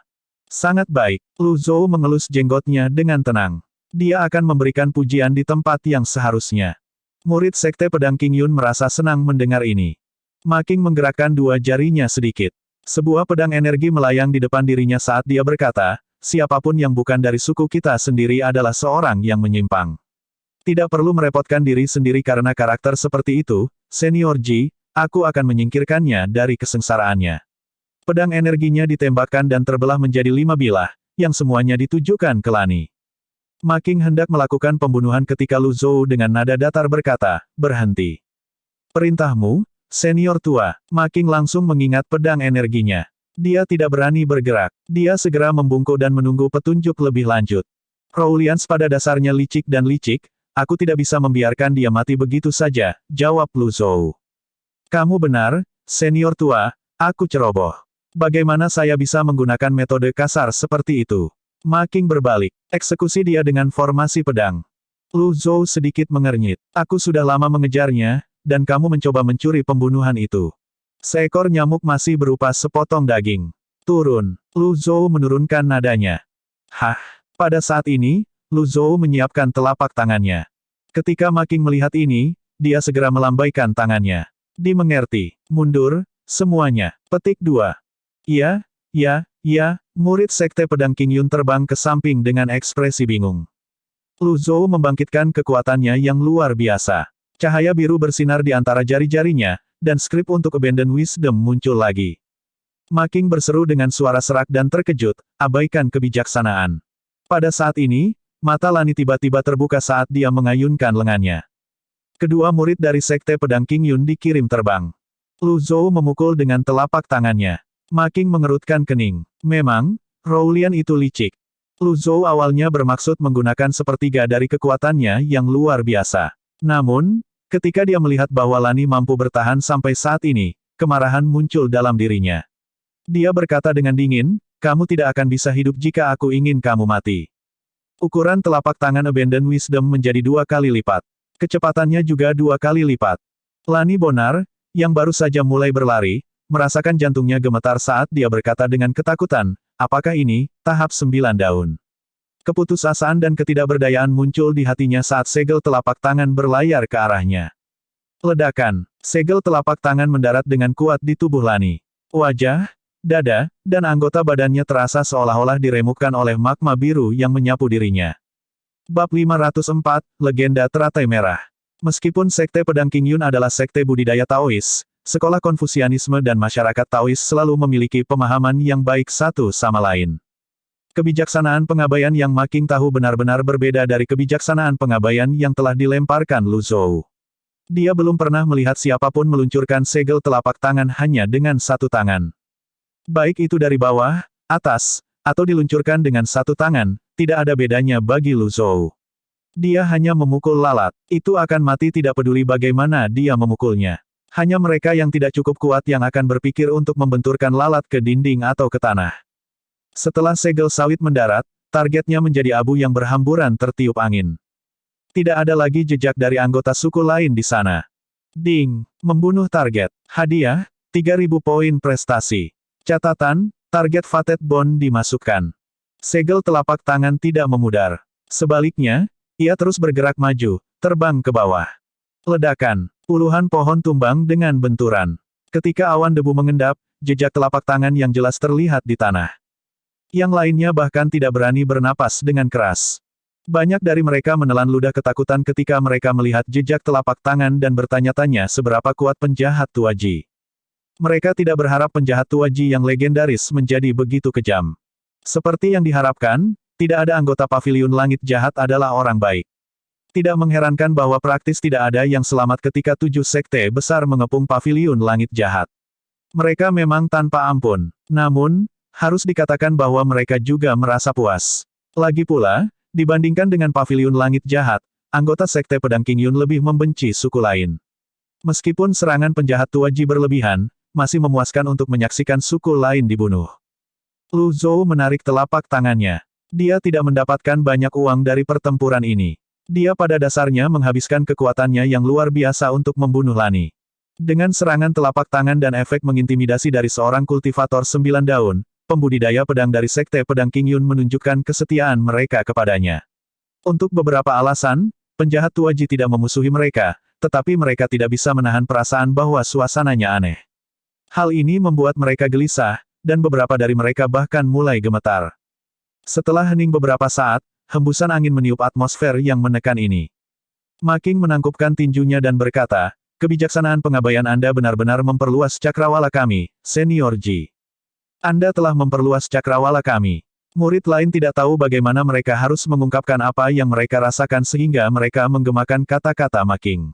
Sangat baik. Lu Zhou mengelus jenggotnya dengan tenang. Dia akan memberikan pujian di tempat yang seharusnya. Murid Sekte Pedang Qingyun merasa senang mendengar ini. Ma Qing menggerakkan dua jarinya sedikit. Sebuah pedang energi melayang di depan dirinya saat dia berkata, siapapun yang bukan dari suku kita sendiri adalah seorang yang menyimpang. Tidak perlu merepotkan diri sendiri karena karakter seperti itu, Senior Ji, aku akan menyingkirkannya dari kesengsaraannya. Pedang energinya ditembakkan dan terbelah menjadi 5 bilah, yang semuanya ditujukan ke Lani. Ma Qing hendak melakukan pembunuhan ketika Lu Zhou dengan nada datar berkata, berhenti. Perintahmu, Senior tua. Ma Qing langsung mengingat pedang energinya. Dia tidak berani bergerak. Dia segera membungkuk dan menunggu petunjuk lebih lanjut. Roulians pada dasarnya licik dan licik, aku tidak bisa membiarkan dia mati begitu saja, jawab Lu Zhou. Kamu benar, Senior tua, aku ceroboh. Bagaimana saya bisa menggunakan metode kasar seperti itu? Ma Qing berbalik. Eksekusi dia dengan formasi pedang. Lu Zhou sedikit mengernyit. Aku sudah lama mengejarnya, dan kamu mencoba mencuri pembunuhan itu. Seekor nyamuk masih berupa sepotong daging. Turun. Lu Zhou menurunkan nadanya. Hah? Pada saat ini, Lu Zhou menyiapkan telapak tangannya. Ketika Ma Qing melihat ini, dia segera melambaikan tangannya. Dimengerti. Mundur, semuanya. Petik 2. Iya, murid Sekte Pedang Qingyun terbang ke samping dengan ekspresi bingung. Lu Zhou membangkitkan kekuatannya yang luar biasa. Cahaya biru bersinar di antara jari-jarinya, dan skrip untuk Abandon Wisdom muncul lagi. Ma Qing berseru dengan suara serak dan terkejut, abaikan kebijaksanaan. Pada saat ini, mata Lani tiba-tiba terbuka saat dia mengayunkan lengannya. Kedua murid dari Sekte Pedang Qingyun dikirim terbang. Lu Zhou memukul dengan telapak tangannya. Ma Qing mengerutkan kening. Memang, Roulian itu licik. Lu Zhou awalnya bermaksud menggunakan sepertiga dari kekuatannya yang luar biasa. Namun, ketika dia melihat bahwa Lani mampu bertahan sampai saat ini, kemarahan muncul dalam dirinya. Dia berkata dengan dingin, kamu tidak akan bisa hidup jika aku ingin kamu mati. Ukuran telapak tangan Abandon Wisdom menjadi 2 kali lipat. Kecepatannya juga 2 kali lipat. Lani Bonar, yang baru saja mulai berlari, merasakan jantungnya gemetar saat dia berkata dengan ketakutan, apakah ini, tahap 9 daun? Keputusasaan dan ketidakberdayaan muncul di hatinya saat segel telapak tangan berlayar ke arahnya. Ledakan. Segel telapak tangan mendarat dengan kuat di tubuh Lani. Wajah, dada, dan anggota badannya terasa seolah-olah diremukkan oleh magma biru yang menyapu dirinya. Bab 504, Legenda Teratai Merah. Meskipun Sekte Pedang Qingyun adalah sekte budidaya Taois, sekolah Konfusianisme dan masyarakat Taois selalu memiliki pemahaman yang baik satu sama lain. Kebijaksanaan pengabaian yang Ma Qing tahu benar-benar berbeda dari kebijaksanaan pengabaian yang telah dilemparkan Lu Zhou. Dia belum pernah melihat siapapun meluncurkan segel telapak tangan hanya dengan satu tangan. Baik itu dari bawah, atas, atau diluncurkan dengan satu tangan, tidak ada bedanya bagi Lu Zhou. Dia hanya memukul lalat. Itu akan mati tidak peduli bagaimana dia memukulnya. Hanya mereka yang tidak cukup kuat yang akan berpikir untuk membenturkan lalat ke dinding atau ke tanah. Setelah segel sawit mendarat, targetnya menjadi abu yang berhamburan tertiup angin. Tidak ada lagi jejak dari anggota suku lain di sana. Ding! Membunuh target. Hadiah, 3.000 poin prestasi. Catatan, target Fated Bond dimasukkan. Segel telapak tangan tidak memudar. Sebaliknya, ia terus bergerak maju, terbang ke bawah. Ledakan. Puluhan pohon tumbang dengan benturan. Ketika awan debu mengendap, jejak telapak tangan yang jelas terlihat di tanah. Yang lainnya bahkan tidak berani bernapas dengan keras. Banyak dari mereka menelan ludah ketakutan ketika mereka melihat jejak telapak tangan dan bertanya-tanya seberapa kuat penjahat Tuaji. Mereka tidak berharap penjahat Tuaji yang legendaris menjadi begitu kejam. Seperti yang diharapkan, tidak ada anggota Paviliun Langit Jahat adalah orang baik. Tidak mengherankan bahwa praktis tidak ada yang selamat ketika 7 sekte besar mengepung Paviliun Langit Jahat. Mereka memang tanpa ampun. Namun, harus dikatakan bahwa mereka juga merasa puas. Lagi pula, Dibandingkan dengan paviliun langit jahat, anggota Sekte Pedang King Yun lebih membenci suku lain. Meskipun serangan penjahat Tuaji berlebihan, masih memuaskan untuk menyaksikan suku lain dibunuh. Lu Zhou menarik telapak tangannya. Dia tidak mendapatkan banyak uang dari pertempuran ini. Dia pada dasarnya menghabiskan kekuatannya yang luar biasa untuk membunuh Lani. Dengan serangan telapak tangan dan efek mengintimidasi dari seorang kultivator 9 daun, pembudidaya pedang dari Sekte Pedang King Yun menunjukkan kesetiaan mereka kepadanya. Untuk beberapa alasan, penjahat Tuaji tidak memusuhi mereka, tetapi mereka tidak bisa menahan perasaan bahwa suasananya aneh. Hal ini membuat mereka gelisah, dan beberapa dari mereka bahkan mulai gemetar. Setelah hening beberapa saat, hembusan angin meniup atmosfer yang menekan ini. Ma King menangkupkan tinjunya dan berkata, kebijaksanaan pengabaian Anda benar-benar memperluas cakrawala kami, Senior Ji. Anda telah memperluas cakrawala kami. Murid lain tidak tahu bagaimana mereka harus mengungkapkan apa yang mereka rasakan sehingga mereka menggemakan kata-kata Ma King.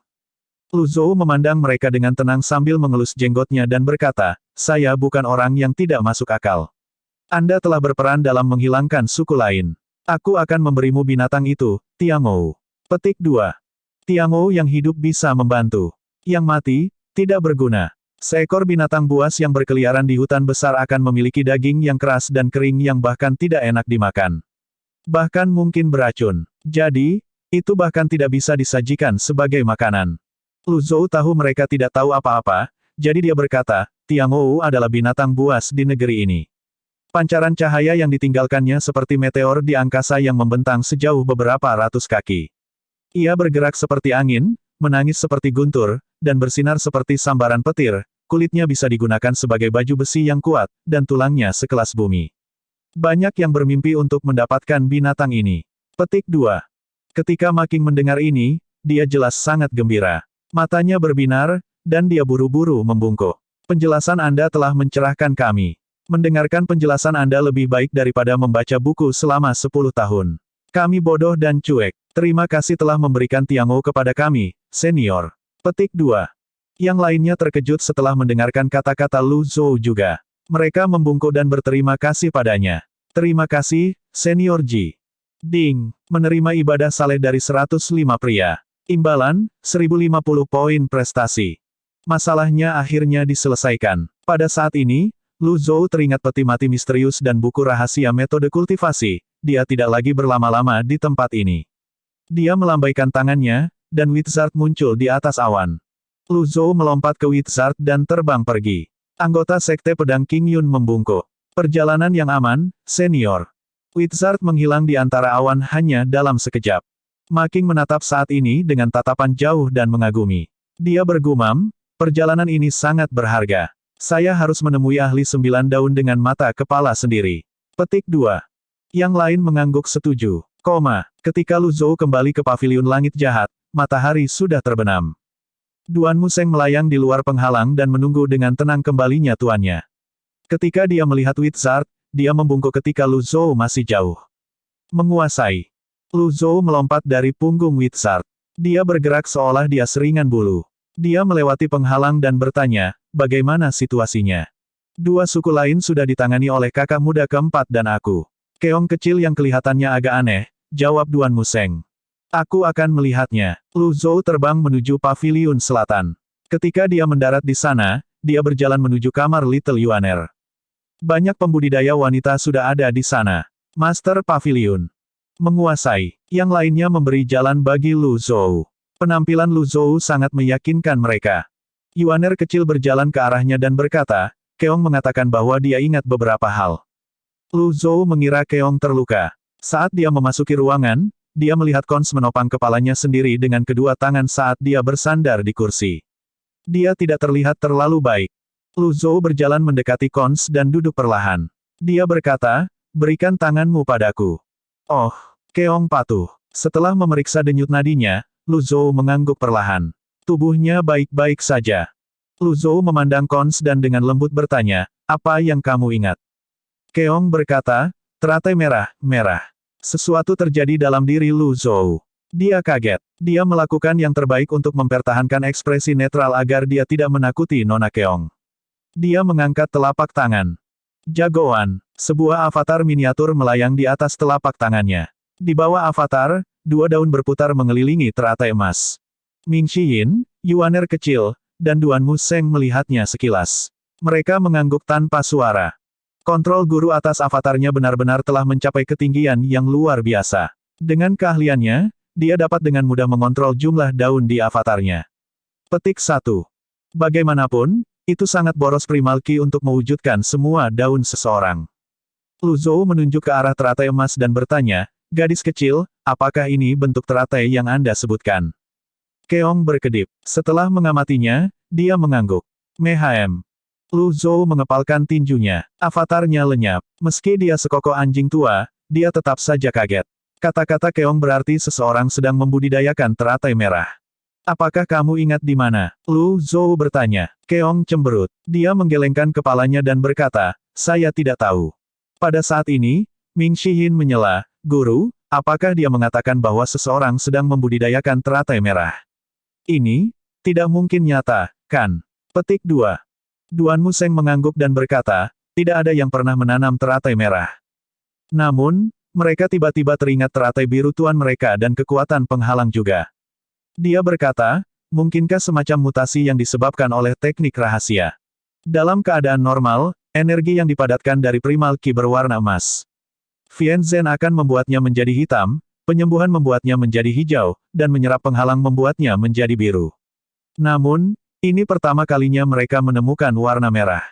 Lu Zhou memandang mereka dengan tenang sambil mengelus jenggotnya dan berkata, saya bukan orang yang tidak masuk akal. Anda telah berperan dalam menghilangkan suku lain. Aku akan memberimu binatang itu, Tiangou. Petik 2. Tiangou yang hidup bisa membantu. Yang mati, tidak berguna. Seekor binatang buas yang berkeliaran di hutan besar akan memiliki daging yang keras dan kering yang bahkan tidak enak dimakan. Bahkan mungkin beracun. Jadi, itu bahkan tidak bisa disajikan sebagai makanan. Lu Zhou tahu mereka tidak tahu apa-apa, jadi dia berkata, Tiangou adalah binatang buas di negeri ini. Pancaran cahaya yang ditinggalkannya seperti meteor di angkasa yang membentang sejauh beberapa ratus kaki. Ia bergerak seperti angin, menangis seperti guntur, dan bersinar seperti sambaran petir, kulitnya bisa digunakan sebagai baju besi yang kuat, dan tulangnya sekelas bumi. Banyak yang bermimpi untuk mendapatkan binatang ini. Petik 2. Ketika Ma King mendengar ini, dia jelas sangat gembira. Matanya berbinar, dan dia buru-buru membungkuk. Penjelasan Anda telah mencerahkan kami. Mendengarkan penjelasan Anda lebih baik daripada membaca buku selama 10 tahun. Kami bodoh dan cuek. Terima kasih telah memberikan Tiangou kepada kami, Senior. Petik 2. Yang lainnya terkejut setelah mendengarkan kata-kata Lu Zhou juga. Mereka membungkuk dan berterima kasih padanya. Terima kasih, Senior Ji. Ding. Menerima ibadah saleh dari 105 pria. Imbalan, 1050 poin prestasi. Masalahnya akhirnya diselesaikan. Pada saat ini, Lu Zhou teringat peti mati misterius dan buku rahasia metode kultivasi. Dia tidak lagi berlama-lama di tempat ini. Dia melambaikan tangannya, dan Wizard muncul di atas awan. Lu Zhou melompat ke Wizard dan terbang pergi. Anggota Sekte Pedang King Yun membungkuk. Perjalanan yang aman, Senior. Wizard menghilang di antara awan hanya dalam sekejap. Ma King menatap saat ini dengan tatapan jauh dan mengagumi. Dia bergumam, perjalanan ini sangat berharga. Saya harus menemui ahli 9 daun dengan mata kepala sendiri. Petik 2. Yang lain mengangguk setuju. Ketika Lu Zhou kembali ke paviliun langit jahat, matahari sudah terbenam. Duan Museng melayang di luar penghalang dan menunggu dengan tenang kembalinya tuannya. Ketika dia melihat Wizard, dia membungkuk ketika Lu Zhou masih jauh. Menguasai. Lu Zhou melompat dari punggung Wizard. Dia bergerak seolah dia seringan bulu. Dia melewati penghalang dan bertanya, bagaimana situasinya? Dua suku lain sudah ditangani oleh kakak muda keempat dan aku. Keong kecil yang kelihatannya agak aneh, jawab Duan Museng. Aku akan melihatnya. Lu Zhou terbang menuju paviliun selatan. Ketika dia mendarat di sana, dia berjalan menuju kamar Little Yuaner. Banyak pembudidaya wanita sudah ada di sana. Master Paviliun. Menguasai. Yang lainnya memberi jalan bagi Lu Zhou. Penampilan Lu Zhou sangat meyakinkan mereka. Yuaner kecil berjalan ke arahnya dan berkata, Keong mengatakan bahwa dia ingat beberapa hal. Lu Zhou mengira Keong terluka. Saat dia memasuki ruangan, dia melihat Kons menopang kepalanya sendiri dengan kedua tangan saat dia bersandar di kursi. Dia tidak terlihat terlalu baik. Lu Zhou berjalan mendekati Kons dan duduk perlahan. Dia berkata, berikan tanganmu padaku. Oh. Keong patuh. Setelah memeriksa denyut nadinya, Lu Zhou mengangguk perlahan. Tubuhnya baik-baik saja. Lu Zhou memandang Kons dan dengan lembut bertanya, apa yang kamu ingat? Keong berkata, teratai merah. Sesuatu terjadi dalam diri Lu Zhou. Dia kaget. Dia melakukan yang terbaik untuk mempertahankan ekspresi netral agar dia tidak menakuti Nona Keong. Dia mengangkat telapak tangan. Jagoan. Sebuah avatar miniatur melayang di atas telapak tangannya. Di bawah avatar, dua daun berputar mengelilingi teratai emas. Ming Xiyin, Yuaner kecil, dan Duan Mu Seng melihatnya sekilas. Mereka mengangguk tanpa suara. Kontrol guru atas avatarnya benar-benar telah mencapai ketinggian yang luar biasa. Dengan keahliannya, dia dapat dengan mudah mengontrol jumlah daun di avatarnya. Petik 1. Bagaimanapun, itu sangat boros primal ki untuk mewujudkan semua daun seseorang. Lu Zhou menunjuk ke arah teratai emas dan bertanya, gadis kecil, apakah ini bentuk teratai yang Anda sebutkan? Keong berkedip. Setelah mengamatinya, dia mengangguk. Mehm. Lu Zhou mengepalkan tinjunya. Avatarnya lenyap. Meski dia sekokok anjing tua, dia tetap saja kaget. Kata-kata Keong berarti seseorang sedang membudidayakan teratai merah. Apakah kamu ingat di mana? Lu Zhou bertanya. Keong cemberut. Dia menggelengkan kepalanya dan berkata, saya tidak tahu. Pada saat ini, Ming Xiyin menyela, Guru, apakah dia mengatakan bahwa seseorang sedang membudidayakan teratai merah? Ini, tidak mungkin nyata, kan? Petik 2. Duan Mu Seng mengangguk dan berkata, tidak ada yang pernah menanam teratai merah. Namun, mereka tiba-tiba teringat teratai biru tuan mereka dan kekuatan penghalang juga. Dia berkata, mungkinkah semacam mutasi yang disebabkan oleh teknik rahasia? Dalam keadaan normal, energi yang dipadatkan dari primal ki berwarna emas. Vian Zhen akan membuatnya menjadi hitam, penyembuhan membuatnya menjadi hijau, dan menyerap penghalang membuatnya menjadi biru. Namun, ini pertama kalinya mereka menemukan warna merah.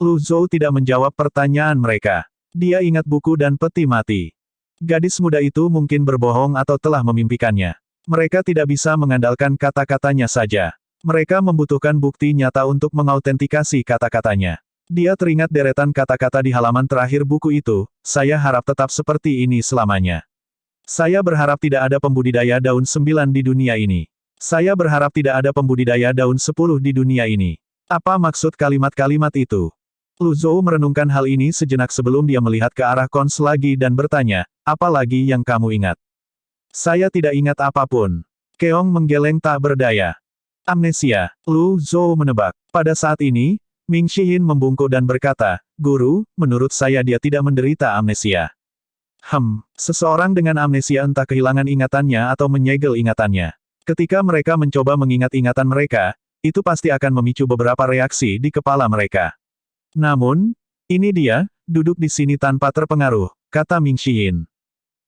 Lu Zhou tidak menjawab pertanyaan mereka. Dia ingat buku dan peti mati. Gadis muda itu mungkin berbohong atau telah memimpikannya. Mereka tidak bisa mengandalkan kata-katanya saja. Mereka membutuhkan bukti nyata untuk mengautentikasi kata-katanya. Dia teringat deretan kata-kata di halaman terakhir buku itu, saya harap tetap seperti ini selamanya. Saya berharap tidak ada pembudidaya daun 9 di dunia ini. Saya berharap tidak ada pembudidaya daun 10 di dunia ini. Apa maksud kalimat-kalimat itu? Lu Zhou merenungkan hal ini sejenak sebelum dia melihat ke arah Kons lagi dan bertanya, apa lagi yang kamu ingat? Saya tidak ingat apapun. Keong menggeleng tak berdaya. Amnesia, Lu Zhou menebak. Pada saat ini, Ming Xiyin membungkuk dan berkata, Guru, menurut saya dia tidak menderita amnesia. Seseorang dengan amnesia entah kehilangan ingatannya atau menyegel ingatannya. Ketika mereka mencoba mengingat ingatan mereka, itu pasti akan memicu beberapa reaksi di kepala mereka. Namun, ini dia, duduk di sini tanpa terpengaruh, kata Ming Xiyin.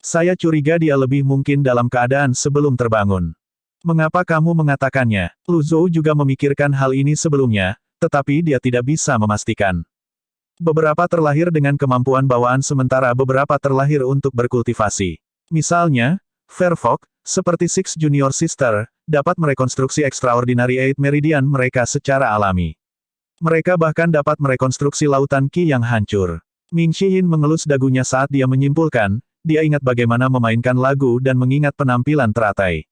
Saya curiga dia lebih mungkin dalam keadaan sebelum terbangun. Mengapa kamu mengatakannya? Lu Zhou juga memikirkan hal ini sebelumnya, tetapi dia tidak bisa memastikan. Beberapa terlahir dengan kemampuan bawaan sementara beberapa terlahir untuk berkultivasi. Misalnya, Fairfolk, seperti Six Junior Sister, dapat merekonstruksi Extraordinary Eight Meridian mereka secara alami. Mereka bahkan dapat merekonstruksi lautan Qi yang hancur. Ming Xiyin mengelus dagunya saat dia menyimpulkan, dia ingat bagaimana memainkan lagu dan mengingat penampilan teratai.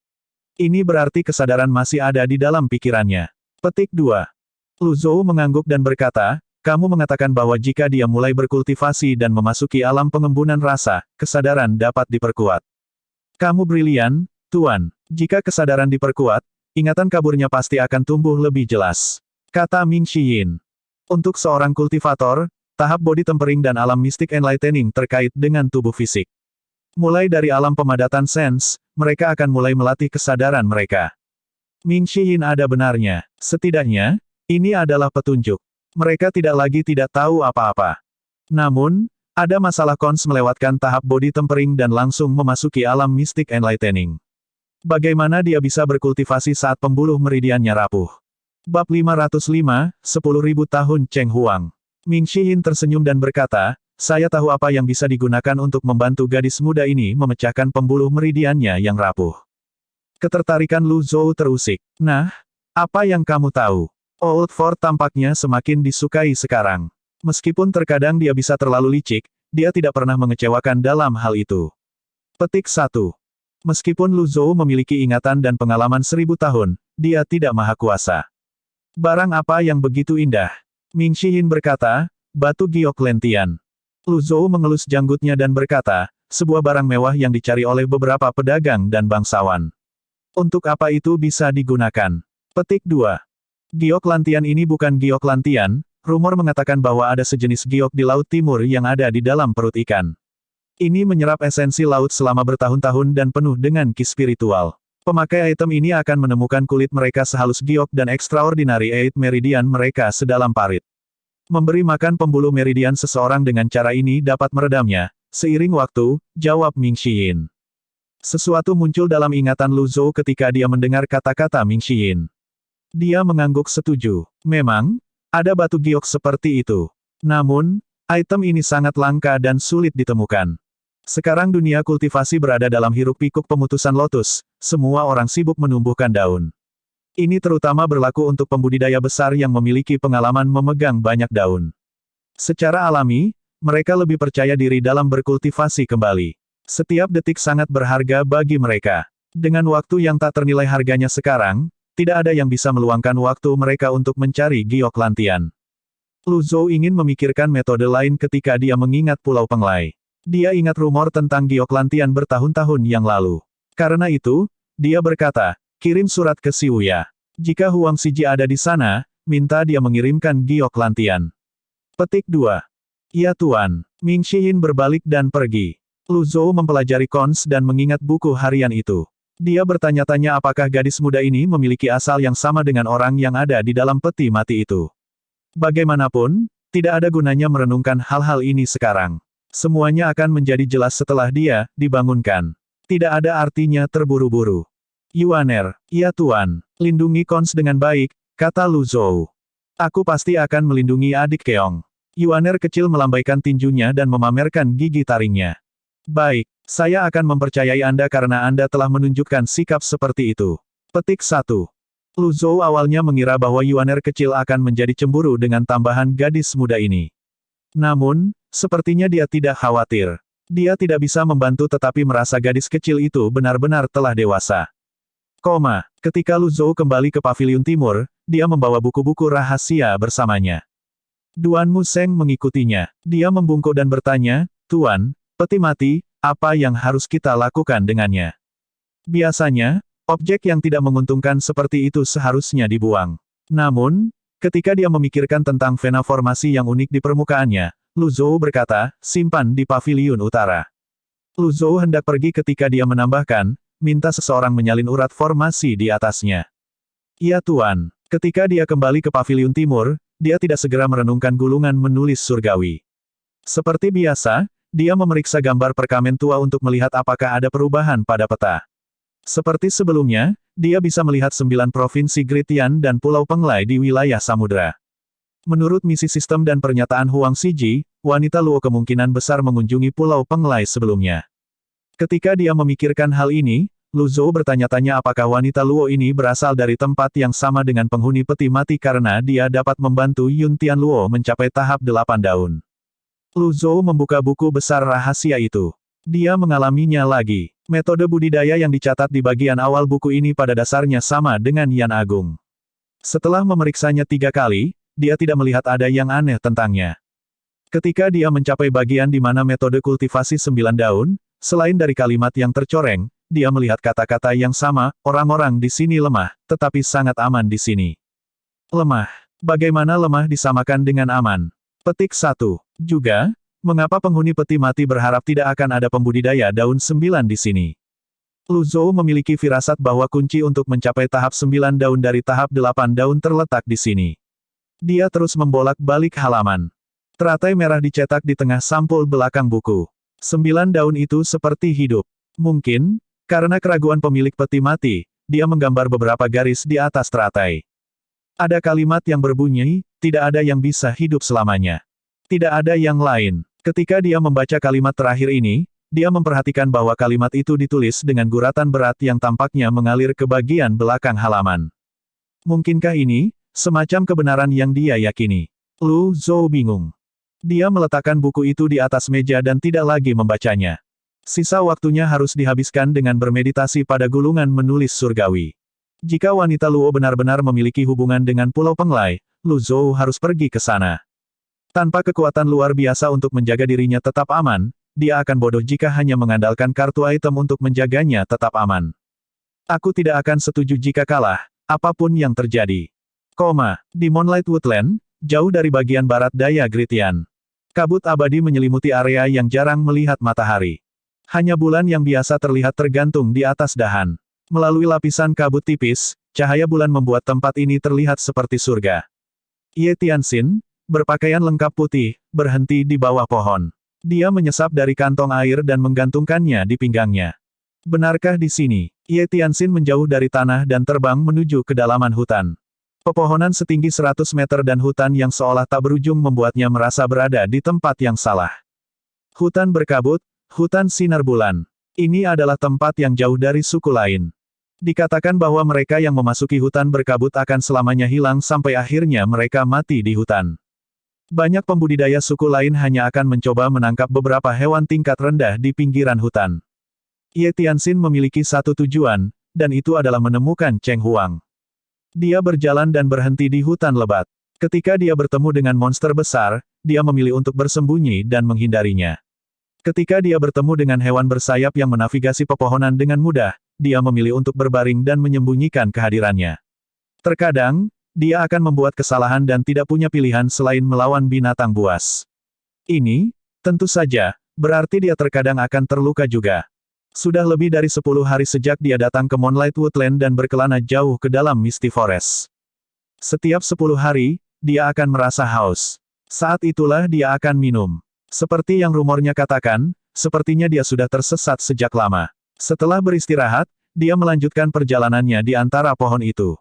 Ini berarti kesadaran masih ada di dalam pikirannya. Petik 2. Lu Zhou mengangguk dan berkata, kamu mengatakan bahwa jika dia mulai berkultivasi dan memasuki alam pengembunan rasa, kesadaran dapat diperkuat. Kamu brilian, Tuan. Jika kesadaran diperkuat, ingatan kaburnya pasti akan tumbuh lebih jelas. Kata Ming Xiyin. Untuk seorang kultivator, tahap body tempering dan alam mystic enlightening terkait dengan tubuh fisik. Mulai dari alam pemadatan sense, mereka akan mulai melatih kesadaran mereka. Ming Xiyin ada benarnya. Setidaknya, ini adalah petunjuk. Mereka tidak lagi tidak tahu apa-apa. Namun, ada masalah Kons melewatkan tahap body tempering dan langsung memasuki alam mystic enlightening. Bagaimana dia bisa berkultivasi saat pembuluh meridiannya rapuh? Bab 505, 10.000 tahun Cheng Huang. Ming Xiyin tersenyum dan berkata, saya tahu apa yang bisa digunakan untuk membantu gadis muda ini memecahkan pembuluh meridiannya yang rapuh. Ketertarikan Lu Zhou terusik. Nah, apa yang kamu tahu? Old Ford tampaknya semakin disukai sekarang. Meskipun terkadang dia bisa terlalu licik, dia tidak pernah mengecewakan dalam hal itu. Petik 1. Meskipun Lu Zhou memiliki ingatan dan pengalaman 1000 tahun, dia tidak maha kuasa. Barang apa yang begitu indah? Ming Xiyin berkata, batu giok lentian. Lu Zhou mengelus janggutnya dan berkata, sebuah barang mewah yang dicari oleh beberapa pedagang dan bangsawan. Untuk apa itu bisa digunakan? Petik 2. Giok lantian ini bukan giok lantian, rumor mengatakan bahwa ada sejenis giok di Laut Timur yang ada di dalam perut ikan. Ini menyerap esensi laut selama bertahun-tahun dan penuh dengan ki spiritual. Pemakai item ini akan menemukan kulit mereka sehalus giok dan extraordinary eight meridian mereka sedalam parit. Memberi makan pembuluh meridian seseorang dengan cara ini dapat meredamnya. Seiring waktu, jawab Ming Xiyin. Sesuatu muncul dalam ingatan Lu Zhou ketika dia mendengar kata-kata Ming Xiyin. Dia mengangguk setuju. Memang, ada batu giok seperti itu. Namun, item ini sangat langka dan sulit ditemukan. Sekarang dunia kultivasi berada dalam hiruk-pikuk pemutusan lotus, semua orang sibuk menumbuhkan daun. Ini terutama berlaku untuk pembudidaya besar yang memiliki pengalaman memegang banyak daun. Secara alami, mereka lebih percaya diri dalam berkultivasi kembali. Setiap detik sangat berharga bagi mereka. Dengan waktu yang tak ternilai harganya sekarang, tidak ada yang bisa meluangkan waktu mereka untuk mencari giok lantian. Lu Zhou ingin memikirkan metode lain ketika dia mengingat Pulau Penglai. Dia ingat rumor tentang giok lantian bertahun-tahun yang lalu. Karena itu, dia berkata, kirim surat ke Xiuya. Jika Huang Xiji ada di sana, minta dia mengirimkan giok lantian. Petik 2. Ya Tuan. Ming Xiyin berbalik dan pergi. Lu Zhou mempelajari kons dan mengingat buku harian itu. Dia bertanya-tanya apakah gadis muda ini memiliki asal yang sama dengan orang yang ada di dalam peti mati itu. Bagaimanapun, tidak ada gunanya merenungkan hal-hal ini sekarang. Semuanya akan menjadi jelas setelah dia dibangunkan. Tidak ada artinya terburu-buru. Yuaner, ya Tuan, lindungi kons dengan baik, kata Lu Zhou. Aku pasti akan melindungi adik Keong. Yuaner kecil melambaikan tinjunya dan memamerkan gigi taringnya. Baik, saya akan mempercayai Anda karena Anda telah menunjukkan sikap seperti itu. Petik 1. Lu Zhou awalnya mengira bahwa Yuaner kecil akan menjadi cemburu dengan tambahan gadis muda ini. Namun, sepertinya dia tidak khawatir. Dia tidak bisa membantu tetapi merasa gadis kecil itu benar-benar telah dewasa. Ketika Lu Zhou kembali ke paviliun timur, dia membawa buku-buku rahasia bersamanya. Duan Museng mengikutinya. Dia membungkuk dan bertanya, Tuan, peti mati, apa yang harus kita lakukan dengannya? Biasanya, objek yang tidak menguntungkan seperti itu seharusnya dibuang. Namun, ketika dia memikirkan tentang vena formasi yang unik di permukaannya, Lu Zhou berkata, simpan di paviliun utara. Lu Zhou hendak pergi ketika dia menambahkan, minta seseorang menyalin urat formasi di atasnya. Ya Tuan. Ketika dia kembali ke paviliun timur, dia tidak segera merenungkan gulungan menulis surgawi. Seperti biasa, dia memeriksa gambar perkamen tua untuk melihat apakah ada perubahan pada peta. Seperti sebelumnya, dia bisa melihat 9 provinsi Gritian dan Pulau Penglai di wilayah samudera. Menurut misi sistem dan pernyataan Huang Xiji, wanita Luo kemungkinan besar mengunjungi Pulau Penglai sebelumnya. Ketika dia memikirkan hal ini, Lu Zhou bertanya-tanya apakah wanita Luo ini berasal dari tempat yang sama dengan penghuni peti mati karena dia dapat membantu Yun Tian Luo mencapai tahap 8 daun. Lu Zhou membuka buku besar rahasia itu. Dia mengalaminya lagi. Metode budidaya yang dicatat di bagian awal buku ini pada dasarnya sama dengan Yan Agung. Setelah memeriksanya 3 kali, dia tidak melihat ada yang aneh tentangnya. Ketika dia mencapai bagian di mana metode kultivasi 9 daun, selain dari kalimat yang tercoreng, dia melihat kata-kata yang sama, orang-orang di sini lemah, tetapi sangat aman di sini. Lemah. Bagaimana lemah disamakan dengan aman? Petik 1. Juga, mengapa penghuni peti mati berharap tidak akan ada pembudidaya daun 9 di sini? Lu Zhou memiliki firasat bahwa kunci untuk mencapai tahap 9 daun dari tahap 8 daun terletak di sini. Dia terus membolak-balik halaman. Teratai merah dicetak di tengah sampul belakang buku. 9 daun itu seperti hidup. Mungkin, karena keraguan pemilik peti mati, dia menggambar beberapa garis di atas teratai. Ada kalimat yang berbunyi, tidak ada yang bisa hidup selamanya. Tidak ada yang lain. Ketika dia membaca kalimat terakhir ini, dia memperhatikan bahwa kalimat itu ditulis dengan guratan berat yang tampaknya mengalir ke bagian belakang halaman. Mungkinkah ini, semacam kebenaran yang dia yakini? Lu Zhou bingung. Dia meletakkan buku itu di atas meja dan tidak lagi membacanya. Sisa waktunya harus dihabiskan dengan bermeditasi pada gulungan menulis surgawi. Jika wanita Luo benar-benar memiliki hubungan dengan Pulau Penglai, Lu Zhou harus pergi ke sana. Tanpa kekuatan luar biasa untuk menjaga dirinya tetap aman, dia akan bodoh jika hanya mengandalkan kartu item untuk menjaganya tetap aman. Aku tidak akan setuju jika kalah, apapun yang terjadi. Di Moonlight Woodland, jauh dari bagian barat daya Gritian. Kabut abadi menyelimuti area yang jarang melihat matahari. Hanya bulan yang biasa terlihat tergantung di atas dahan. Melalui lapisan kabut tipis, cahaya bulan membuat tempat ini terlihat seperti surga. Ye Tianxin, berpakaian lengkap putih, berhenti di bawah pohon. Dia menyesap dari kantong air dan menggantungkannya di pinggangnya. Benarkah di sini? Ye Tianxin menjauh dari tanah dan terbang menuju kedalaman hutan. Pepohonan setinggi 100 meter dan hutan yang seolah tak berujung membuatnya merasa berada di tempat yang salah. Hutan berkabut, hutan sinar bulan. Ini adalah tempat yang jauh dari suku lain. Dikatakan bahwa mereka yang memasuki hutan berkabut akan selamanya hilang sampai akhirnya mereka mati di hutan. Banyak pembudidaya suku lain hanya akan mencoba menangkap beberapa hewan tingkat rendah di pinggiran hutan. Ye Tianxin memiliki satu tujuan, dan itu adalah menemukan Cheng Huang. Dia berjalan dan berhenti di hutan lebat. Ketika dia bertemu dengan monster besar, dia memilih untuk bersembunyi dan menghindarinya. Ketika dia bertemu dengan hewan bersayap yang menavigasi pepohonan dengan mudah, dia memilih untuk berbaring dan menyembunyikan kehadirannya. Terkadang, dia akan membuat kesalahan dan tidak punya pilihan selain melawan binatang buas. Ini, tentu saja, berarti dia terkadang akan terluka juga. Sudah lebih dari 10 hari sejak dia datang ke Moonlight Woodland dan berkelana jauh ke dalam Misty Forest. Setiap 10 hari, dia akan merasa haus. Saat itulah dia akan minum. Seperti yang rumornya katakan, sepertinya dia sudah tersesat sejak lama. Setelah beristirahat, dia melanjutkan perjalanannya di antara pohon itu.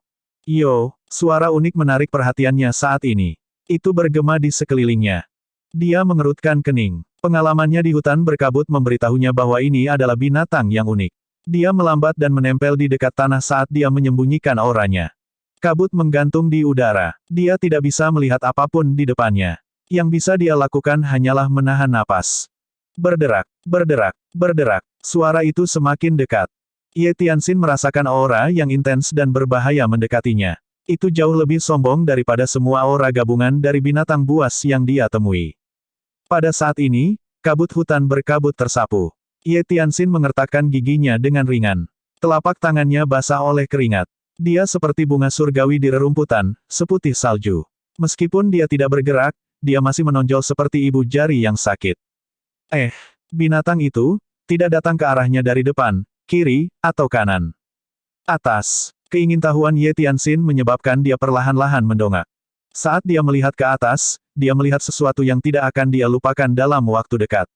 Yo, suara unik menarik perhatiannya saat ini. Itu bergema di sekelilingnya. Dia mengerutkan kening. Pengalamannya di hutan berkabut memberitahunya bahwa ini adalah binatang yang unik. Dia melambat dan menempel di dekat tanah saat dia menyembunyikan auranya. Kabut menggantung di udara. Dia tidak bisa melihat apapun di depannya. Yang bisa dia lakukan hanyalah menahan napas. Berderak, berderak, berderak. Suara itu semakin dekat. Ye Tianxin merasakan aura yang intens dan berbahaya mendekatinya. Itu jauh lebih sombong daripada semua aura gabungan dari binatang buas yang dia temui. Pada saat ini, kabut hutan berkabut tersapu. Ye Tianxin mengertakkan giginya dengan ringan. Telapak tangannya basah oleh keringat. Dia seperti bunga surgawi di rerumputan, seputih salju. Meskipun dia tidak bergerak, dia masih menonjol seperti ibu jari yang sakit. Binatang itu, tidak datang ke arahnya dari depan, kiri, atau kanan. Atas. Keingintahuan Ye Tianxin menyebabkan dia perlahan-lahan mendongak. Saat dia melihat ke atas, dia melihat sesuatu yang tidak akan dia lupakan dalam waktu dekat.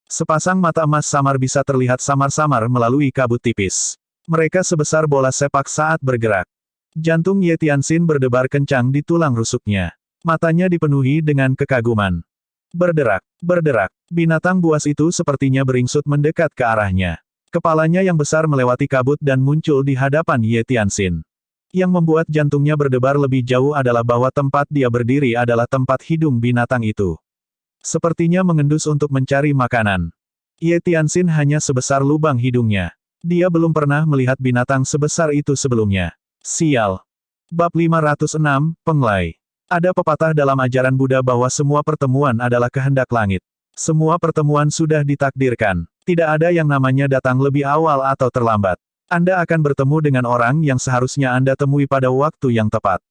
Sepasang mata emas samar bisa terlihat samar-samar melalui kabut tipis. Mereka sebesar bola sepak saat bergerak. Jantung Ye Tianxin berdebar kencang di tulang rusuknya. Matanya dipenuhi dengan kekaguman. Berderak, berderak. Binatang buas itu sepertinya beringsut mendekat ke arahnya. Kepalanya yang besar melewati kabut dan muncul di hadapan Ye Tianxin. Yang membuat jantungnya berdebar lebih jauh adalah bahwa tempat dia berdiri adalah tempat hidung binatang itu. Sepertinya mengendus untuk mencari makanan. Ye Tianxin hanya sebesar lubang hidungnya. Dia belum pernah melihat binatang sebesar itu sebelumnya. Sial. Bab 506, Penglai. Ada pepatah dalam ajaran Buddha bahwa semua pertemuan adalah kehendak langit. Semua pertemuan sudah ditakdirkan. Tidak ada yang namanya datang lebih awal atau terlambat. Anda akan bertemu dengan orang yang seharusnya Anda temui pada waktu yang tepat.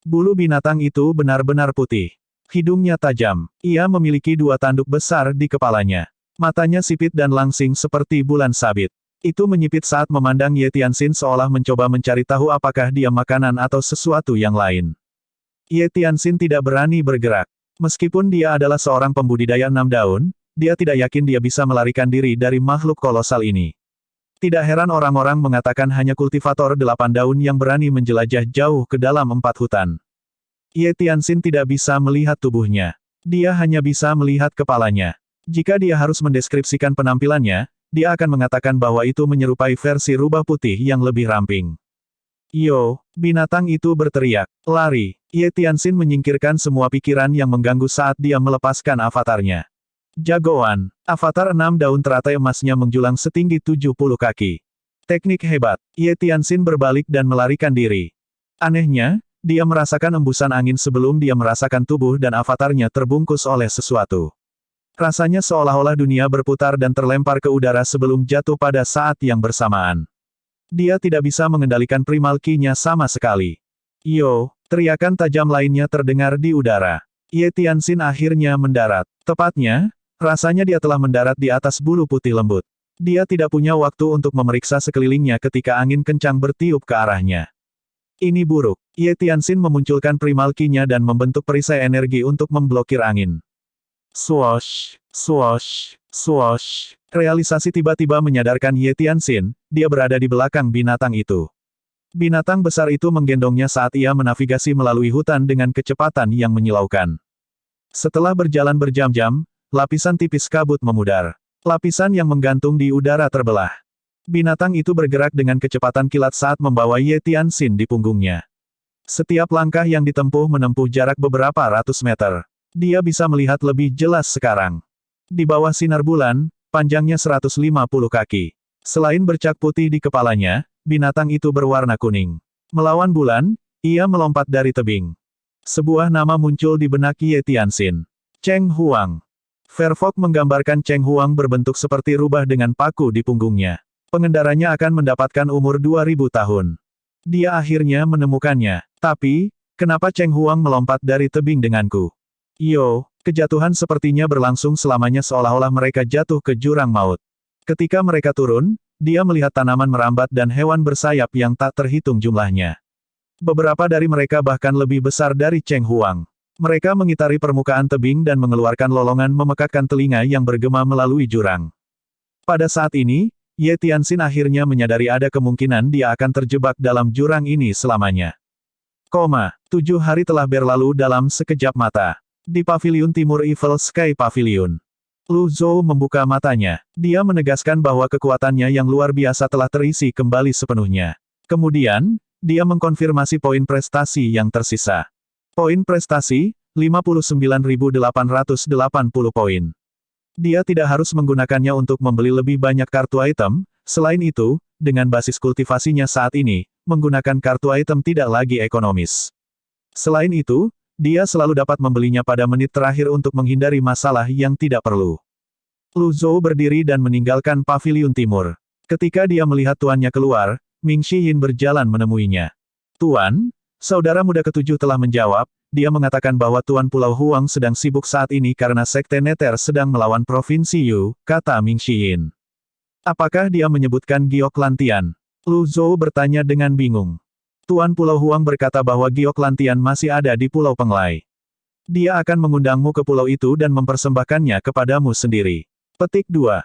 Bulu binatang itu benar-benar putih. Hidungnya tajam. Ia memiliki 2 tanduk besar di kepalanya. Matanya sipit dan langsing seperti bulan sabit. Itu menyipit saat memandang Ye Tianxin seolah mencoba mencari tahu apakah dia makanan atau sesuatu yang lain. Ye Tianxin tidak berani bergerak. Meskipun dia adalah seorang pembudidaya 6 daun, dia tidak yakin dia bisa melarikan diri dari makhluk kolosal ini. Tidak heran orang-orang mengatakan hanya kultivator 8 daun yang berani menjelajah jauh ke dalam 4 hutan. Ye Tianxin tidak bisa melihat tubuhnya. Dia hanya bisa melihat kepalanya. Jika dia harus mendeskripsikan penampilannya, dia akan mengatakan bahwa itu menyerupai versi rubah putih yang lebih ramping. Yo, binatang itu berteriak, lari. Ye Tianxin menyingkirkan semua pikiran yang mengganggu saat dia melepaskan avatarnya. Jagoan, avatar 6 daun teratai emasnya menjulang setinggi 70 kaki. Teknik hebat, Ye Tianxin berbalik dan melarikan diri. Anehnya, dia merasakan embusan angin sebelum dia merasakan tubuh dan avatarnya terbungkus oleh sesuatu. Rasanya seolah-olah dunia berputar dan terlempar ke udara sebelum jatuh pada saat yang bersamaan. Dia tidak bisa mengendalikan primal ki-nya sama sekali. Yo, teriakan tajam lainnya terdengar di udara. Ye Tianxin akhirnya mendarat. Tepatnya, rasanya dia telah mendarat di atas bulu putih lembut. Dia tidak punya waktu untuk memeriksa sekelilingnya ketika angin kencang bertiup ke arahnya. Ini buruk. Ye Tianxin memunculkan primal ki-nya dan membentuk perisai energi untuk memblokir angin. Swoosh, swoosh, swoosh. Realisasi tiba-tiba menyadarkan Ye Tianxin, dia berada di belakang binatang itu. Binatang besar itu menggendongnya saat ia menavigasi melalui hutan dengan kecepatan yang menyilaukan. Setelah berjalan berjam-jam, lapisan tipis kabut memudar. Lapisan yang menggantung di udara terbelah. Binatang itu bergerak dengan kecepatan kilat saat membawa Ye Tianxin di punggungnya. Setiap langkah yang ditempuh menempuh jarak beberapa ratus meter. Dia bisa melihat lebih jelas sekarang. Di bawah sinar bulan, panjangnya 150 kaki. Selain bercak putih di kepalanya, binatang itu berwarna kuning. Melawan bulan, ia melompat dari tebing. Sebuah nama muncul di benak Ye Tianxin. Cheng Huang. Verfok menggambarkan Cheng Huang berbentuk seperti rubah dengan paku di punggungnya. Pengendaranya akan mendapatkan umur 2000 tahun. Dia akhirnya menemukannya. Tapi, kenapa Cheng Huang melompat dari tebing denganku? Yo, kejatuhan sepertinya berlangsung selamanya seolah-olah mereka jatuh ke jurang maut. Ketika mereka turun, dia melihat tanaman merambat dan hewan bersayap yang tak terhitung jumlahnya. Beberapa dari mereka bahkan lebih besar dari Cheng Huang. Mereka mengitari permukaan tebing dan mengeluarkan lolongan memekakkan telinga yang bergema melalui jurang. Pada saat ini, Ye Tianxin akhirnya menyadari ada kemungkinan dia akan terjebak dalam jurang ini selamanya. 7 hari telah berlalu dalam sekejap mata. Di Paviliun Timur Evil Sky Pavilion. Lu Zhou membuka matanya. Dia menegaskan bahwa kekuatannya yang luar biasa telah terisi kembali sepenuhnya. Kemudian, dia mengkonfirmasi poin prestasi yang tersisa. Poin prestasi, 59.880 poin. Dia tidak harus menggunakannya untuk membeli lebih banyak kartu item, selain itu, dengan basis kultivasinya saat ini, menggunakan kartu item tidak lagi ekonomis. Selain itu, dia selalu dapat membelinya pada menit terakhir untuk menghindari masalah yang tidak perlu. Lu Zhou berdiri dan meninggalkan Paviliun Timur. Ketika dia melihat tuannya keluar, Ming Shiyin berjalan menemuinya. Tuan, saudara muda ketujuh telah menjawab, dia mengatakan bahwa Tuan Pulau Huang sedang sibuk saat ini karena Sekte Nether sedang melawan Provinsi Yu, kata Ming Shiyin. Apakah dia menyebutkan Giok Lantian? Lu Zhou bertanya dengan bingung. Tuan Pulau Huang berkata bahwa Giok Lantian masih ada di Pulau Penglai. Dia akan mengundangmu ke pulau itu dan mempersembahkannya kepadamu sendiri. Petik 2.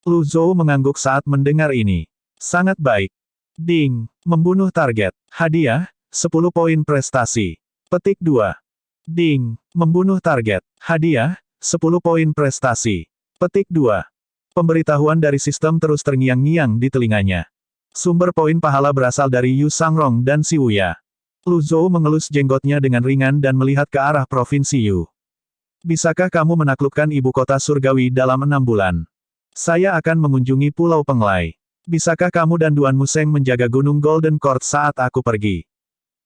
Lu Zhou mengangguk saat mendengar ini. Sangat baik. Ding. Membunuh target. Hadiah, 10 poin prestasi. Petik 2. Ding. Membunuh target. Hadiah, 10 poin prestasi. Petik 2. Pemberitahuan dari sistem terus terngiang-ngiang di telinganya. Sumber poin pahala berasal dari Yu Sangrong dan Si Wuya. Lu Zhou mengelus jenggotnya dengan ringan dan melihat ke arah Provinsi Yu. Bisakah kamu menaklukkan ibu kota surgawi dalam 6 bulan? Saya akan mengunjungi Pulau Penglai. Bisakah kamu dan Duan Museng menjaga Gunung Golden Court saat aku pergi?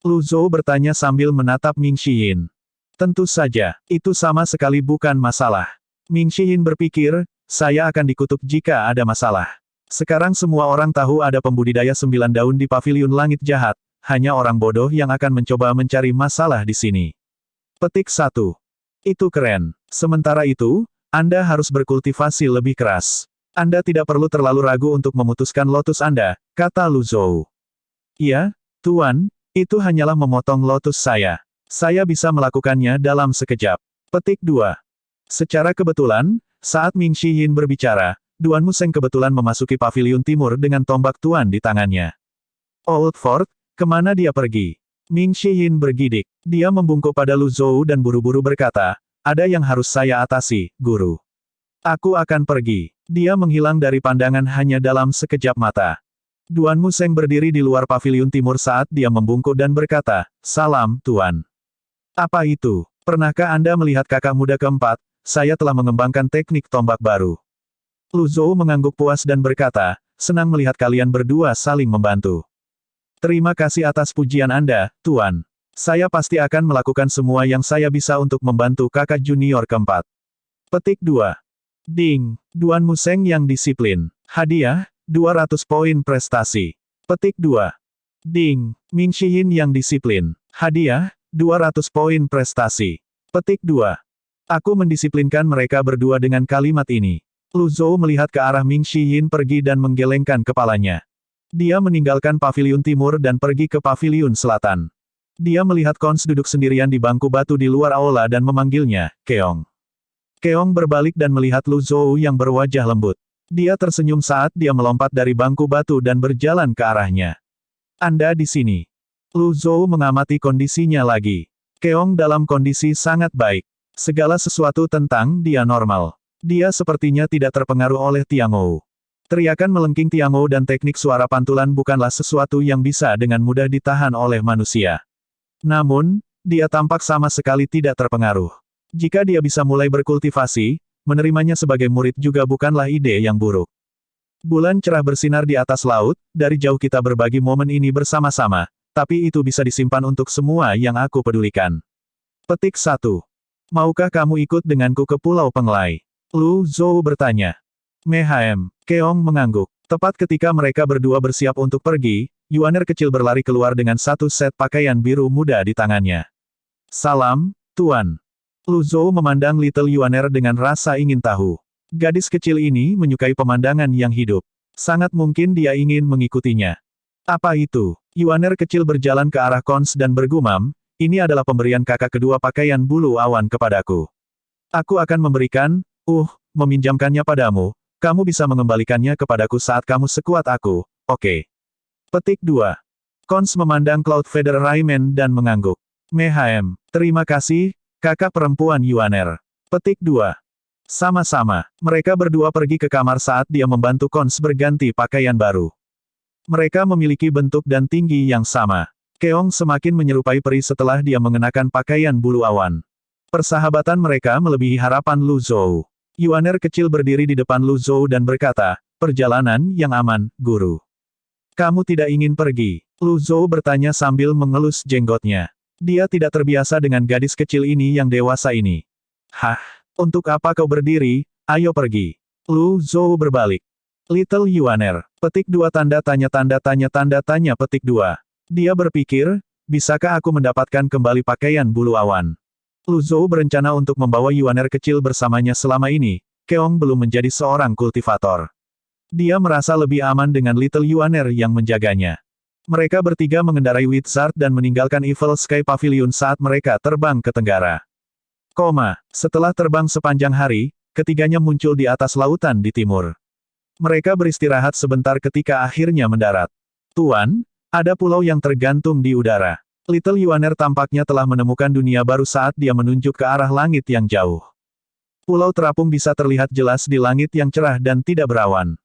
Lu Zhou bertanya sambil menatap Ming Shiyin. Tentu saja, itu sama sekali bukan masalah. Ming Shiyin berpikir, saya akan dikutuk jika ada masalah. Sekarang semua orang tahu ada pembudidaya 9 daun di Paviliun Langit Jahat, hanya orang bodoh yang akan mencoba mencari masalah di sini. Petik 1. Itu keren. Sementara itu, Anda harus berkultivasi lebih keras. Anda tidak perlu terlalu ragu untuk memutuskan lotus Anda, kata Lu Zhou. Iya, Tuan, itu hanyalah memotong lotus saya. Saya bisa melakukannya dalam sekejap. Petik 2. Secara kebetulan, saat Ming Shiyin berbicara, Duan Museng kebetulan memasuki Paviliun Timur dengan tombak tuan di tangannya. Old Fort, kemana dia pergi? Ming Shiyin bergidik. Dia membungkuk pada Lu Zhou dan buru-buru berkata, ada yang harus saya atasi, guru. Aku akan pergi. Dia menghilang dari pandangan hanya dalam sekejap mata. Duan Museng berdiri di luar Paviliun Timur saat dia membungkuk dan berkata, salam, Tuan. Apa itu? Pernahkah Anda melihat kakak muda keempat? Saya telah mengembangkan teknik tombak baru. Lu Zhou mengangguk puas dan berkata, senang melihat kalian berdua saling membantu. Terima kasih atas pujian Anda, Tuan. Saya pasti akan melakukan semua yang saya bisa untuk membantu kakak junior keempat. Petik 2. Ding. Duan Museng yang disiplin. Hadiah, 200 poin prestasi. Petik 2. Ding. Ming Shiyin yang disiplin. Hadiah, 200 poin prestasi. Petik 2. Aku mendisiplinkan mereka berdua dengan kalimat ini. Lu Zhou melihat ke arah Ming Shiyin pergi dan menggelengkan kepalanya. Dia meninggalkan paviliun timur dan pergi ke paviliun selatan. Dia melihat Cons duduk sendirian di bangku batu di luar aula dan memanggilnya, Keong. Keong berbalik dan melihat Lu Zhou yang berwajah lembut. Dia tersenyum saat dia melompat dari bangku batu dan berjalan ke arahnya. Anda di sini. Lu Zhou mengamati kondisinya lagi. Keong dalam kondisi sangat baik. Segala sesuatu tentang dia normal. Dia sepertinya tidak terpengaruh oleh Tiangou. Teriakan melengking Tiangou dan teknik suara pantulan bukanlah sesuatu yang bisa dengan mudah ditahan oleh manusia. Namun, dia tampak sama sekali tidak terpengaruh. Jika dia bisa mulai berkultivasi, menerimanya sebagai murid juga bukanlah ide yang buruk. Bulan cerah bersinar di atas laut, dari jauh kita berbagi momen ini bersama-sama, tapi itu bisa disimpan untuk semua yang aku pedulikan. Petik 1. Maukah kamu ikut denganku ke Pulau Penglai? Lu Zhou bertanya. Mehm. Keong mengangguk. Tepat ketika mereka berdua bersiap untuk pergi, Yuaner kecil berlari keluar dengan satu set pakaian biru muda di tangannya. Salam, Tuan. Lu Zhou memandang Little Yuaner dengan rasa ingin tahu. Gadis kecil ini menyukai pemandangan yang hidup. Sangat mungkin dia ingin mengikutinya. Apa itu? Yuaner kecil berjalan ke arah Cons dan bergumam, ini adalah pemberian kakak kedua pakaian bulu awan kepadaku. Aku akan memberikan, meminjamkannya padamu, kamu bisa mengembalikannya kepadaku saat kamu sekuat aku, oke. Petik 2. Cons memandang Cloud Feather Rayman dan mengangguk. Mehm, terima kasih, kakak perempuan Yuaner. Petik 2. Sama-sama, mereka berdua pergi ke kamar saat dia membantu Cons berganti pakaian baru. Mereka memiliki bentuk dan tinggi yang sama. Keong semakin menyerupai peri setelah dia mengenakan pakaian bulu awan. Persahabatan mereka melebihi harapan Lu Zhou. Yuaner kecil berdiri di depan Lu Zhou dan berkata, perjalanan yang aman, guru. Kamu tidak ingin pergi? Lu Zhou bertanya sambil mengelus jenggotnya. Dia tidak terbiasa dengan gadis kecil ini yang dewasa ini. Hah, untuk apa kau berdiri? Ayo pergi. Lu Zhou berbalik. Little Yuaner. Petik 2 tanda tanya petik 2. Dia berpikir, bisakah aku mendapatkan kembali pakaian bulu awan? Lu Zhou berencana untuk membawa Yuaner kecil bersamanya selama ini. Keong belum menjadi seorang kultivator. Dia merasa lebih aman dengan Little Yuaner yang menjaganya. Mereka bertiga mengendarai Wizard dan meninggalkan Evil Sky Pavilion saat mereka terbang ke tenggara. Setelah terbang sepanjang hari, ketiganya muncul di atas lautan di timur. Mereka beristirahat sebentar ketika akhirnya mendarat. Tuan, ada pulau yang tergantung di udara. Little Yuaner tampaknya telah menemukan dunia baru saat dia menunjuk ke arah langit yang jauh. Pulau terapung bisa terlihat jelas di langit yang cerah dan tidak berawan.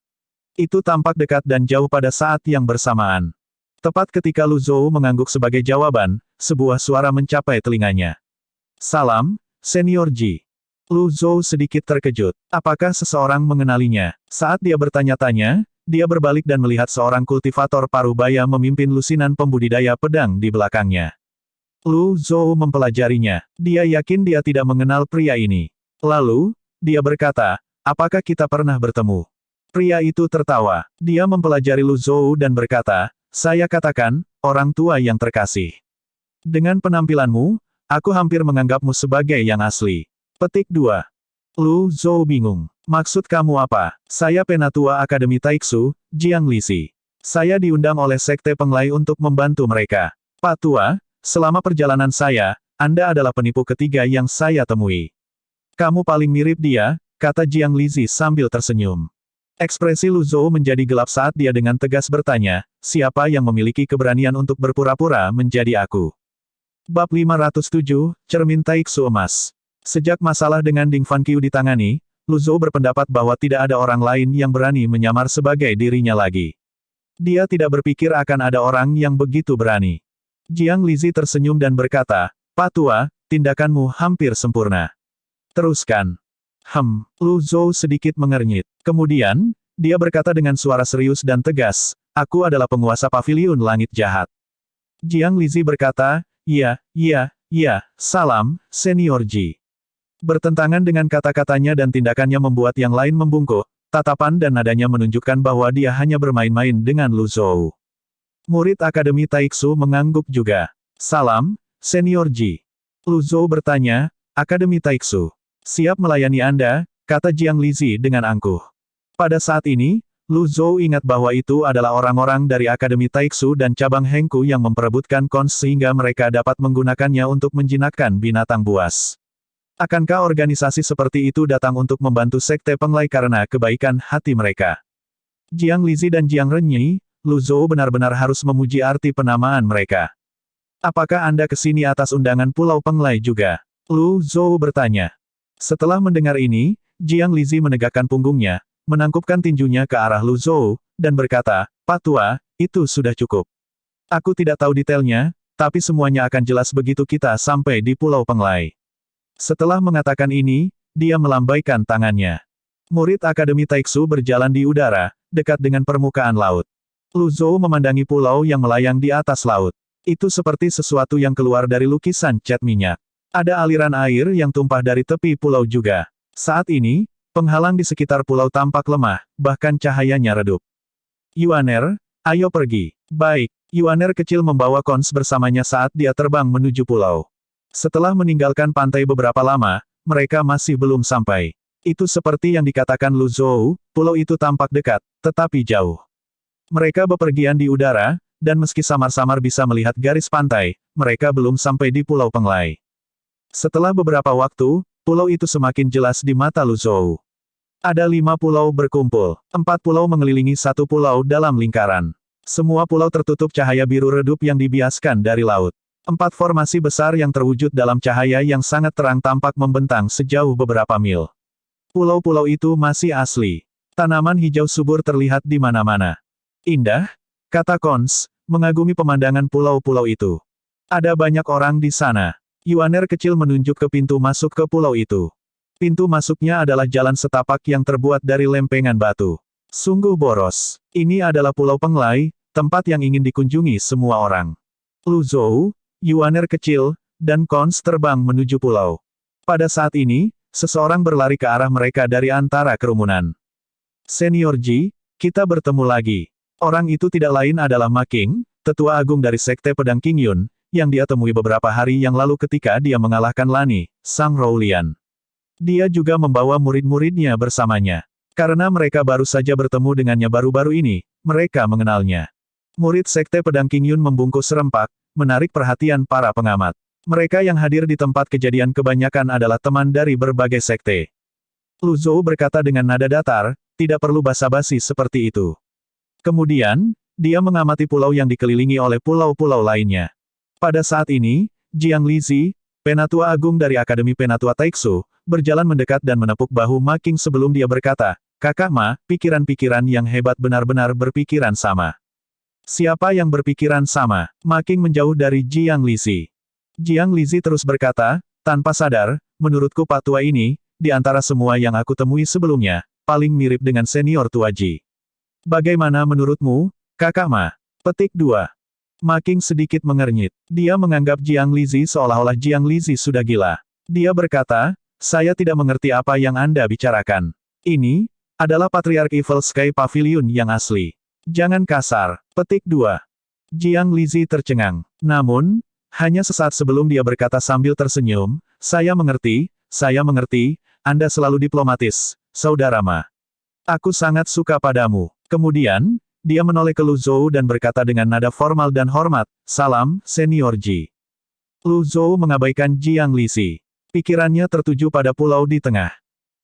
Itu tampak dekat dan jauh pada saat yang bersamaan. Tepat ketika Lu Zhou mengangguk sebagai jawaban, sebuah suara mencapai telinganya. Salam, Senior Ji. Lu Zhou sedikit terkejut. Apakah seseorang mengenalinya? Saat dia bertanya-tanya, dia berbalik dan melihat seorang kultivator parubaya memimpin lusinan pembudidaya pedang di belakangnya. Lu Zhou mempelajarinya. Dia yakin dia tidak mengenal pria ini. Lalu, dia berkata, apakah kita pernah bertemu? Pria itu tertawa. Dia mempelajari Lu Zhou dan berkata, saya katakan, orang tua yang terkasih. Dengan penampilanmu, aku hampir menganggapmu sebagai yang asli. Petik 2. Lu Zhou bingung. Maksud kamu apa? Saya penatua Akademi Taiksu, Jiang Lisi. Saya diundang oleh Sekte Penglai untuk membantu mereka. Pak Tua, selama perjalanan saya, Anda adalah penipu ketiga yang saya temui. Kamu paling mirip dia, kata Jiang Lisi sambil tersenyum. Ekspresi Lu Zhou menjadi gelap saat dia dengan tegas bertanya, siapa yang memiliki keberanian untuk berpura-pura menjadi aku? Bab 507, Cermin Taiksu Emas. Sejak masalah dengan Ding Fanqiu ditangani, Lu Zhou berpendapat bahwa tidak ada orang lain yang berani menyamar sebagai dirinya lagi. Dia tidak berpikir akan ada orang yang begitu berani. Jiang Lisi tersenyum dan berkata, Pak Tua, tindakanmu hampir sempurna. Teruskan. Lu Zhou sedikit mengernyit. Kemudian, dia berkata dengan suara serius dan tegas, aku adalah penguasa paviliun langit jahat. Jiang Lisi berkata, iya, salam, Senior Ji. Bertentangan dengan kata-katanya dan tindakannya membuat yang lain membungkuk, tatapan dan nadanya menunjukkan bahwa dia hanya bermain-main dengan Lu Zhou. Murid Akademi Taiksu mengangguk juga. Salam, Senior Ji. Lu Zhou bertanya, Akademi Taiksu. Siap melayani Anda, kata Jiang Lizi dengan angkuh. Pada saat ini, Lu Zhou ingat bahwa itu adalah orang-orang dari Akademi Taiksu dan cabang Hengku yang memperebutkan Kons sehingga mereka dapat menggunakannya untuk menjinakkan binatang buas. Akankah organisasi seperti itu datang untuk membantu Sekte Penglai karena kebaikan hati mereka? Jiang Lizi dan Jiang Renyi, Lu Zhou benar-benar harus memuji arti penamaan mereka. Apakah Anda ke sini atas undangan Pulau Penglai juga? Lu Zhou bertanya. Setelah mendengar ini, Jiang Lizi menegakkan punggungnya, menangkupkan tinjunya ke arah Lu Zhou, dan berkata, Pak Tua, itu sudah cukup. Aku tidak tahu detailnya, tapi semuanya akan jelas begitu kita sampai di Pulau Penglai. Setelah mengatakan ini, dia melambaikan tangannya. Murid Akademi Taiksu berjalan di udara, dekat dengan permukaan laut. Lu Zhou memandangi pulau yang melayang di atas laut. Itu seperti sesuatu yang keluar dari lukisan cat minyak. Ada aliran air yang tumpah dari tepi pulau juga. Saat ini, penghalang di sekitar pulau tampak lemah, bahkan cahayanya redup. Yuaner, ayo pergi. Baik, Yuaner kecil membawa Kons bersamanya saat dia terbang menuju pulau. Setelah meninggalkan pantai beberapa lama, mereka masih belum sampai. Itu seperti yang dikatakan Lu Zhou, pulau itu tampak dekat, tetapi jauh. Mereka bepergian di udara, dan meski samar-samar bisa melihat garis pantai, mereka belum sampai di Pulau Penglai. Setelah beberapa waktu, pulau itu semakin jelas di mata Lu Zhou. Ada 5 pulau berkumpul, 4 pulau mengelilingi 1 pulau dalam lingkaran. Semua pulau tertutup cahaya biru redup yang dibiaskan dari laut. 4 formasi besar yang terwujud dalam cahaya yang sangat terang tampak membentang sejauh beberapa mil. Pulau-pulau itu masih asli. Tanaman hijau subur terlihat di mana-mana. Indah, kata Kons, mengagumi pemandangan pulau-pulau itu. Ada banyak orang di sana. Yuaner kecil menunjuk ke pintu masuk ke pulau itu. Pintu masuknya adalah jalan setapak yang terbuat dari lempengan batu. Sungguh boros. Ini adalah Pulau Penglai, tempat yang ingin dikunjungi semua orang. Lu Zhou, Yuaner kecil, dan Kons terbang menuju pulau. Pada saat ini, seseorang berlari ke arah mereka dari antara kerumunan. Senior Ji, kita bertemu lagi. Orang itu tidak lain adalah Ma King, tetua agung dari Sekte Pedang Qingyun, yang dia temui beberapa hari yang lalu ketika dia mengalahkan Lani, Sang Roulian. Dia juga membawa murid-muridnya bersamanya. Karena mereka baru saja bertemu dengannya baru-baru ini, mereka mengenalnya. Murid Sekte Pedang Qingyun membungkuk serempak, menarik perhatian para pengamat. Mereka yang hadir di tempat kejadian kebanyakan adalah teman dari berbagai sekte. Lu Zhou berkata dengan nada datar, tidak perlu basa-basi seperti itu. Kemudian, dia mengamati pulau yang dikelilingi oleh pulau-pulau lainnya. Pada saat ini, Jiang Lizi, Penatua Agung dari Akademi Penatua Taiksu, berjalan mendekat dan menepuk bahu Ma King sebelum dia berkata, Kakak Ma, pikiran-pikiran yang hebat benar-benar berpikiran sama. Siapa yang berpikiran sama? Ma King menjauh dari Jiang Lizi. Jiang Lizi terus berkata, tanpa sadar, menurutku Pak Tua ini, di antara semua yang aku temui sebelumnya, paling mirip dengan senior Tua Ji. Bagaimana menurutmu, Kakak Ma? Petik 2. Ma King sedikit mengernyit. Dia menganggap Jiang Lizi seolah-olah Jiang Lizi sudah gila. Dia berkata, saya tidak mengerti apa yang Anda bicarakan. Ini adalah Patriark Evil Sky Pavilion yang asli. Jangan kasar. Petik 2. Jiang Lizi tercengang. Namun, hanya sesaat sebelum dia berkata sambil tersenyum, saya mengerti, Anda selalu diplomatis, Saudara Ma. Aku sangat suka padamu. Kemudian, dia menoleh ke Lu Zhou dan berkata dengan nada formal dan hormat, salam, Senior Ji. Lu Zhou mengabaikan Jiang Lizi. Pikirannya tertuju pada pulau di tengah.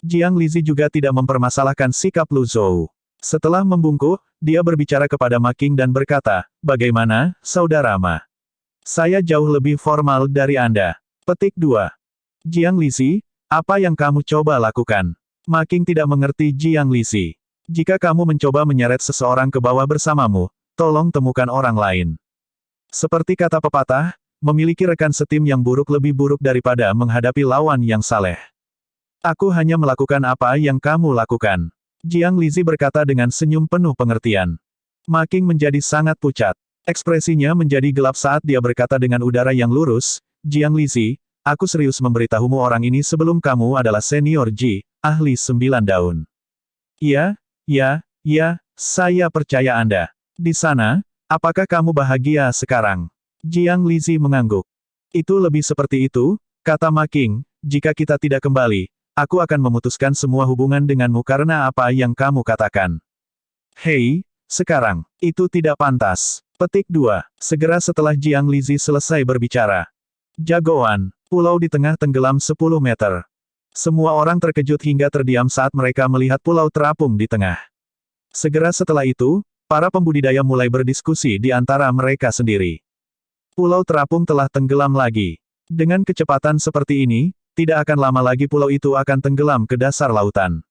Jiang Lizi juga tidak mempermasalahkan sikap Lu Zhou. Setelah membungkuk, dia berbicara kepada Ma King dan berkata, bagaimana, Saudara Ma? Saya jauh lebih formal dari Anda. Petik 2. Jiang Lizi, apa yang kamu coba lakukan? Ma King tidak mengerti Jiang Lizi. Jika kamu mencoba menyeret seseorang ke bawah bersamamu, tolong temukan orang lain. Seperti kata pepatah, memiliki rekan setim yang buruk lebih buruk daripada menghadapi lawan yang saleh. Aku hanya melakukan apa yang kamu lakukan. Jiang Lizi berkata dengan senyum penuh pengertian. Ma King menjadi sangat pucat. Ekspresinya menjadi gelap saat dia berkata dengan udara yang lurus, Jiang Lizi, aku serius memberitahumu orang ini sebelum kamu adalah Senior Ji, ahli 9 daun. Ya, saya percaya Anda. Di sana, apakah kamu bahagia sekarang? Jiang Lizi mengangguk. Itu lebih seperti itu, Kata Ma King, jika kita tidak kembali, aku akan memutuskan semua hubungan denganmu karena apa yang kamu katakan. Hei, sekarang, itu tidak pantas. Petik 2. Segera setelah Jiang Lizi selesai berbicara. Jagoan, pulau di tengah tenggelam 10 meter. Semua orang terkejut hingga terdiam saat mereka melihat pulau terapung di tengah. Segera setelah itu, para pembudidaya mulai berdiskusi di antara mereka sendiri. Pulau terapung telah tenggelam lagi. Dengan kecepatan seperti ini, tidak akan lama lagi pulau itu akan tenggelam ke dasar lautan.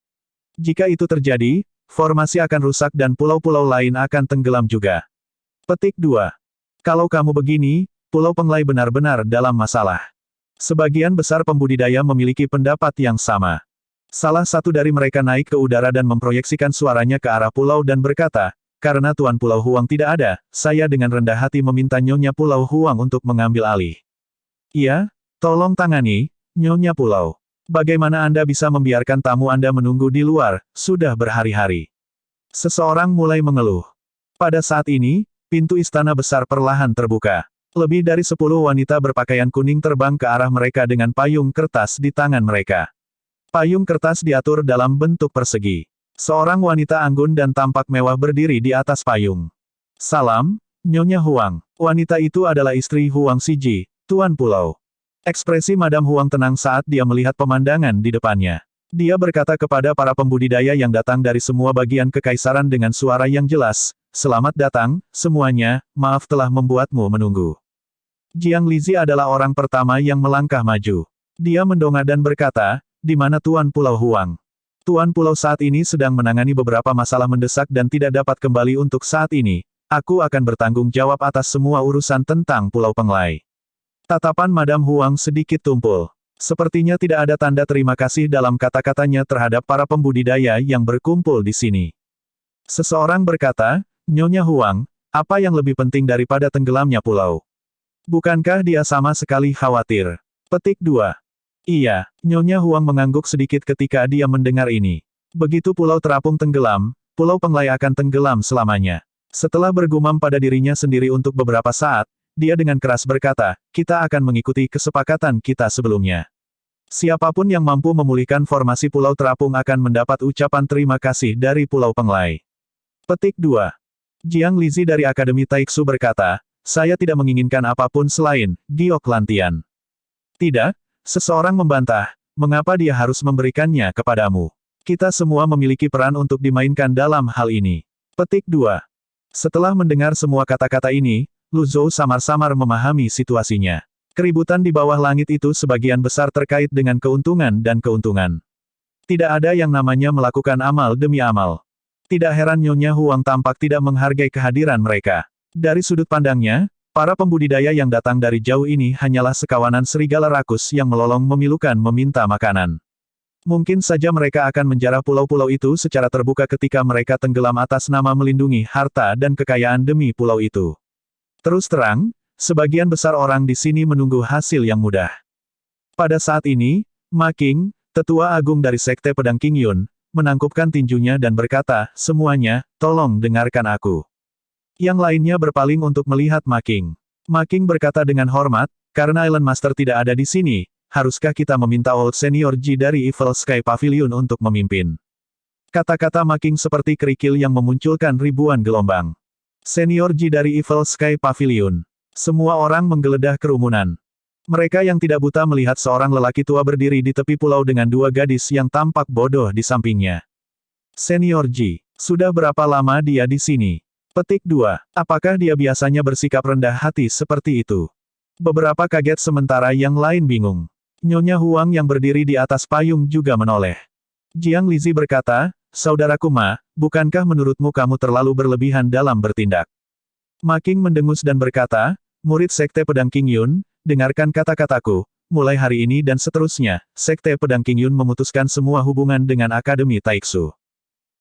Jika itu terjadi, formasi akan rusak dan pulau-pulau lain akan tenggelam juga. Petik 2. Kalau kamu begini, Pulau Penglai benar-benar dalam masalah. Sebagian besar pembudidaya memiliki pendapat yang sama. Salah satu dari mereka naik ke udara dan memproyeksikan suaranya ke arah pulau dan berkata, karena Tuan Pulau Huang tidak ada, saya dengan rendah hati meminta Nyonya Pulau Huang untuk mengambil alih. Iya, tolong tangani, Nyonya Pulau. Bagaimana Anda bisa membiarkan tamu Anda menunggu di luar, sudah berhari-hari? Seseorang mulai mengeluh. Pada saat ini, pintu istana besar perlahan terbuka. Lebih dari 10 wanita berpakaian kuning terbang ke arah mereka dengan payung kertas di tangan mereka. Payung kertas diatur dalam bentuk persegi. Seorang wanita anggun dan tampak mewah berdiri di atas payung. Salam, Nyonya Huang. Wanita itu adalah istri Huang Siji, Tuan Pulau. Ekspresi Madam Huang tenang saat dia melihat pemandangan di depannya. Dia berkata kepada para pembudidaya yang datang dari semua bagian kekaisaran dengan suara yang jelas, selamat datang, semuanya, maaf telah membuatmu menunggu. Jiang Lizi adalah orang pertama yang melangkah maju. Dia mendongak dan berkata, di mana Tuan Pulau Huang? Tuan Pulau saat ini sedang menangani beberapa masalah mendesak dan tidak dapat kembali untuk saat ini. Aku akan bertanggung jawab atas semua urusan tentang Pulau Penglai. Tatapan Madam Huang sedikit tumpul. Sepertinya tidak ada tanda terima kasih dalam kata-katanya terhadap para pembudidaya yang berkumpul di sini. Seseorang berkata, Nyonya Huang, apa yang lebih penting daripada tenggelamnya pulau? Bukankah dia sama sekali khawatir? Petik 2. Iya, Nyonya Huang mengangguk sedikit ketika dia mendengar ini. Begitu pulau terapung tenggelam, Pulau Penglai akan tenggelam selamanya. Setelah bergumam pada dirinya sendiri untuk beberapa saat, dia dengan keras berkata, kita akan mengikuti kesepakatan kita sebelumnya. Siapapun yang mampu memulihkan formasi Pulau Terapung akan mendapat ucapan terima kasih dari Pulau Penglai. Petik 2. Jiang Lizi dari Akademi Taiksu berkata, saya tidak menginginkan apapun selain giok lantian. Tidak, seseorang membantah, mengapa dia harus memberikannya kepadamu? Kita semua memiliki peran untuk dimainkan dalam hal ini. Petik 2. Setelah mendengar semua kata-kata ini, Lu Zhou samar-samar memahami situasinya. Keributan di bawah langit itu sebagian besar terkait dengan keuntungan dan keuntungan. Tidak ada yang namanya melakukan amal demi amal. Tidak heran Nyonya Huang tampak tidak menghargai kehadiran mereka. Dari sudut pandangnya, para pembudidaya yang datang dari jauh ini hanyalah sekawanan serigala rakus yang melolong memilukan meminta makanan. Mungkin saja mereka akan menjarah pulau-pulau itu secara terbuka ketika mereka tenggelam atas nama melindungi harta dan kekayaan demi pulau itu. Terus terang, sebagian besar orang di sini menunggu hasil yang mudah. Pada saat ini, Ma King, tetua agung dari Sekte Pedang King Yun, menangkupkan tinjunya dan berkata, semuanya, tolong dengarkan aku. Yang lainnya berpaling untuk melihat Ma King. Ma King berkata dengan hormat, karena Island Master tidak ada di sini, haruskah kita meminta Old Senior Ji dari Evil Sky Pavilion untuk memimpin? Kata-kata Ma King seperti kerikil yang memunculkan ribuan gelombang. Senior Ji dari Evil Sky Pavilion. Semua orang menggeledah kerumunan. Mereka yang tidak buta melihat seorang lelaki tua berdiri di tepi pulau dengan dua gadis yang tampak bodoh di sampingnya. Senior Ji, sudah berapa lama dia di sini? Petik 2. Apakah dia biasanya bersikap rendah hati seperti itu? Beberapa kaget sementara yang lain bingung. Nyonya Huang yang berdiri di atas payung juga menoleh. Jiang Lizi berkata, saudaraku Ma, bukankah menurutmu kamu terlalu berlebihan dalam bertindak? Ma King mendengus dan berkata, murid Sekte Pedang King Yun, dengarkan kata-kataku, mulai hari ini dan seterusnya, Sekte Pedang King Yun memutuskan semua hubungan dengan Akademi Taiksu.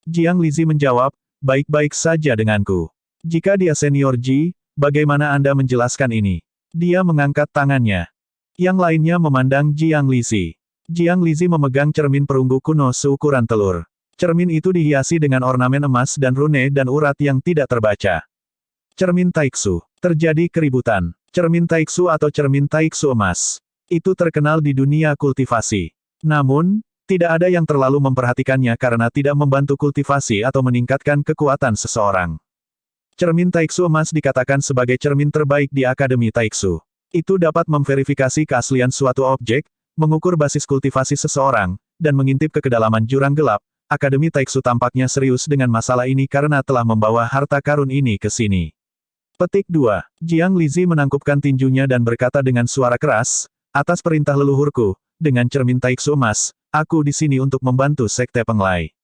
Jiang Lizi menjawab, baik-baik saja denganku. Jika dia Senior Ji, bagaimana Anda menjelaskan ini? Dia mengangkat tangannya. Yang lainnya memandang Jiang Lizi. Jiang Lizi memegang cermin perunggu kuno seukuran telur. Cermin itu dihiasi dengan ornamen emas dan rune dan urat yang tidak terbaca. Cermin Taiksu. Terjadi keributan. Cermin Taiksu atau cermin Taiksu emas. Itu terkenal di dunia kultivasi. Namun, tidak ada yang terlalu memperhatikannya karena tidak membantu kultivasi atau meningkatkan kekuatan seseorang. Cermin Taiksu emas dikatakan sebagai cermin terbaik di Akademi Taiksu. Itu dapat memverifikasi keaslian suatu objek, mengukur basis kultivasi seseorang, dan mengintip ke kedalaman jurang gelap. Akademi Taiksu tampaknya serius dengan masalah ini karena telah membawa harta karun ini ke sini. Petik 2. Jiang Lizi menangkupkan tinjunya dan berkata dengan suara keras, atas perintah leluhurku, dengan cermin Taiksu emas, aku di sini untuk membantu Sekte Penglai.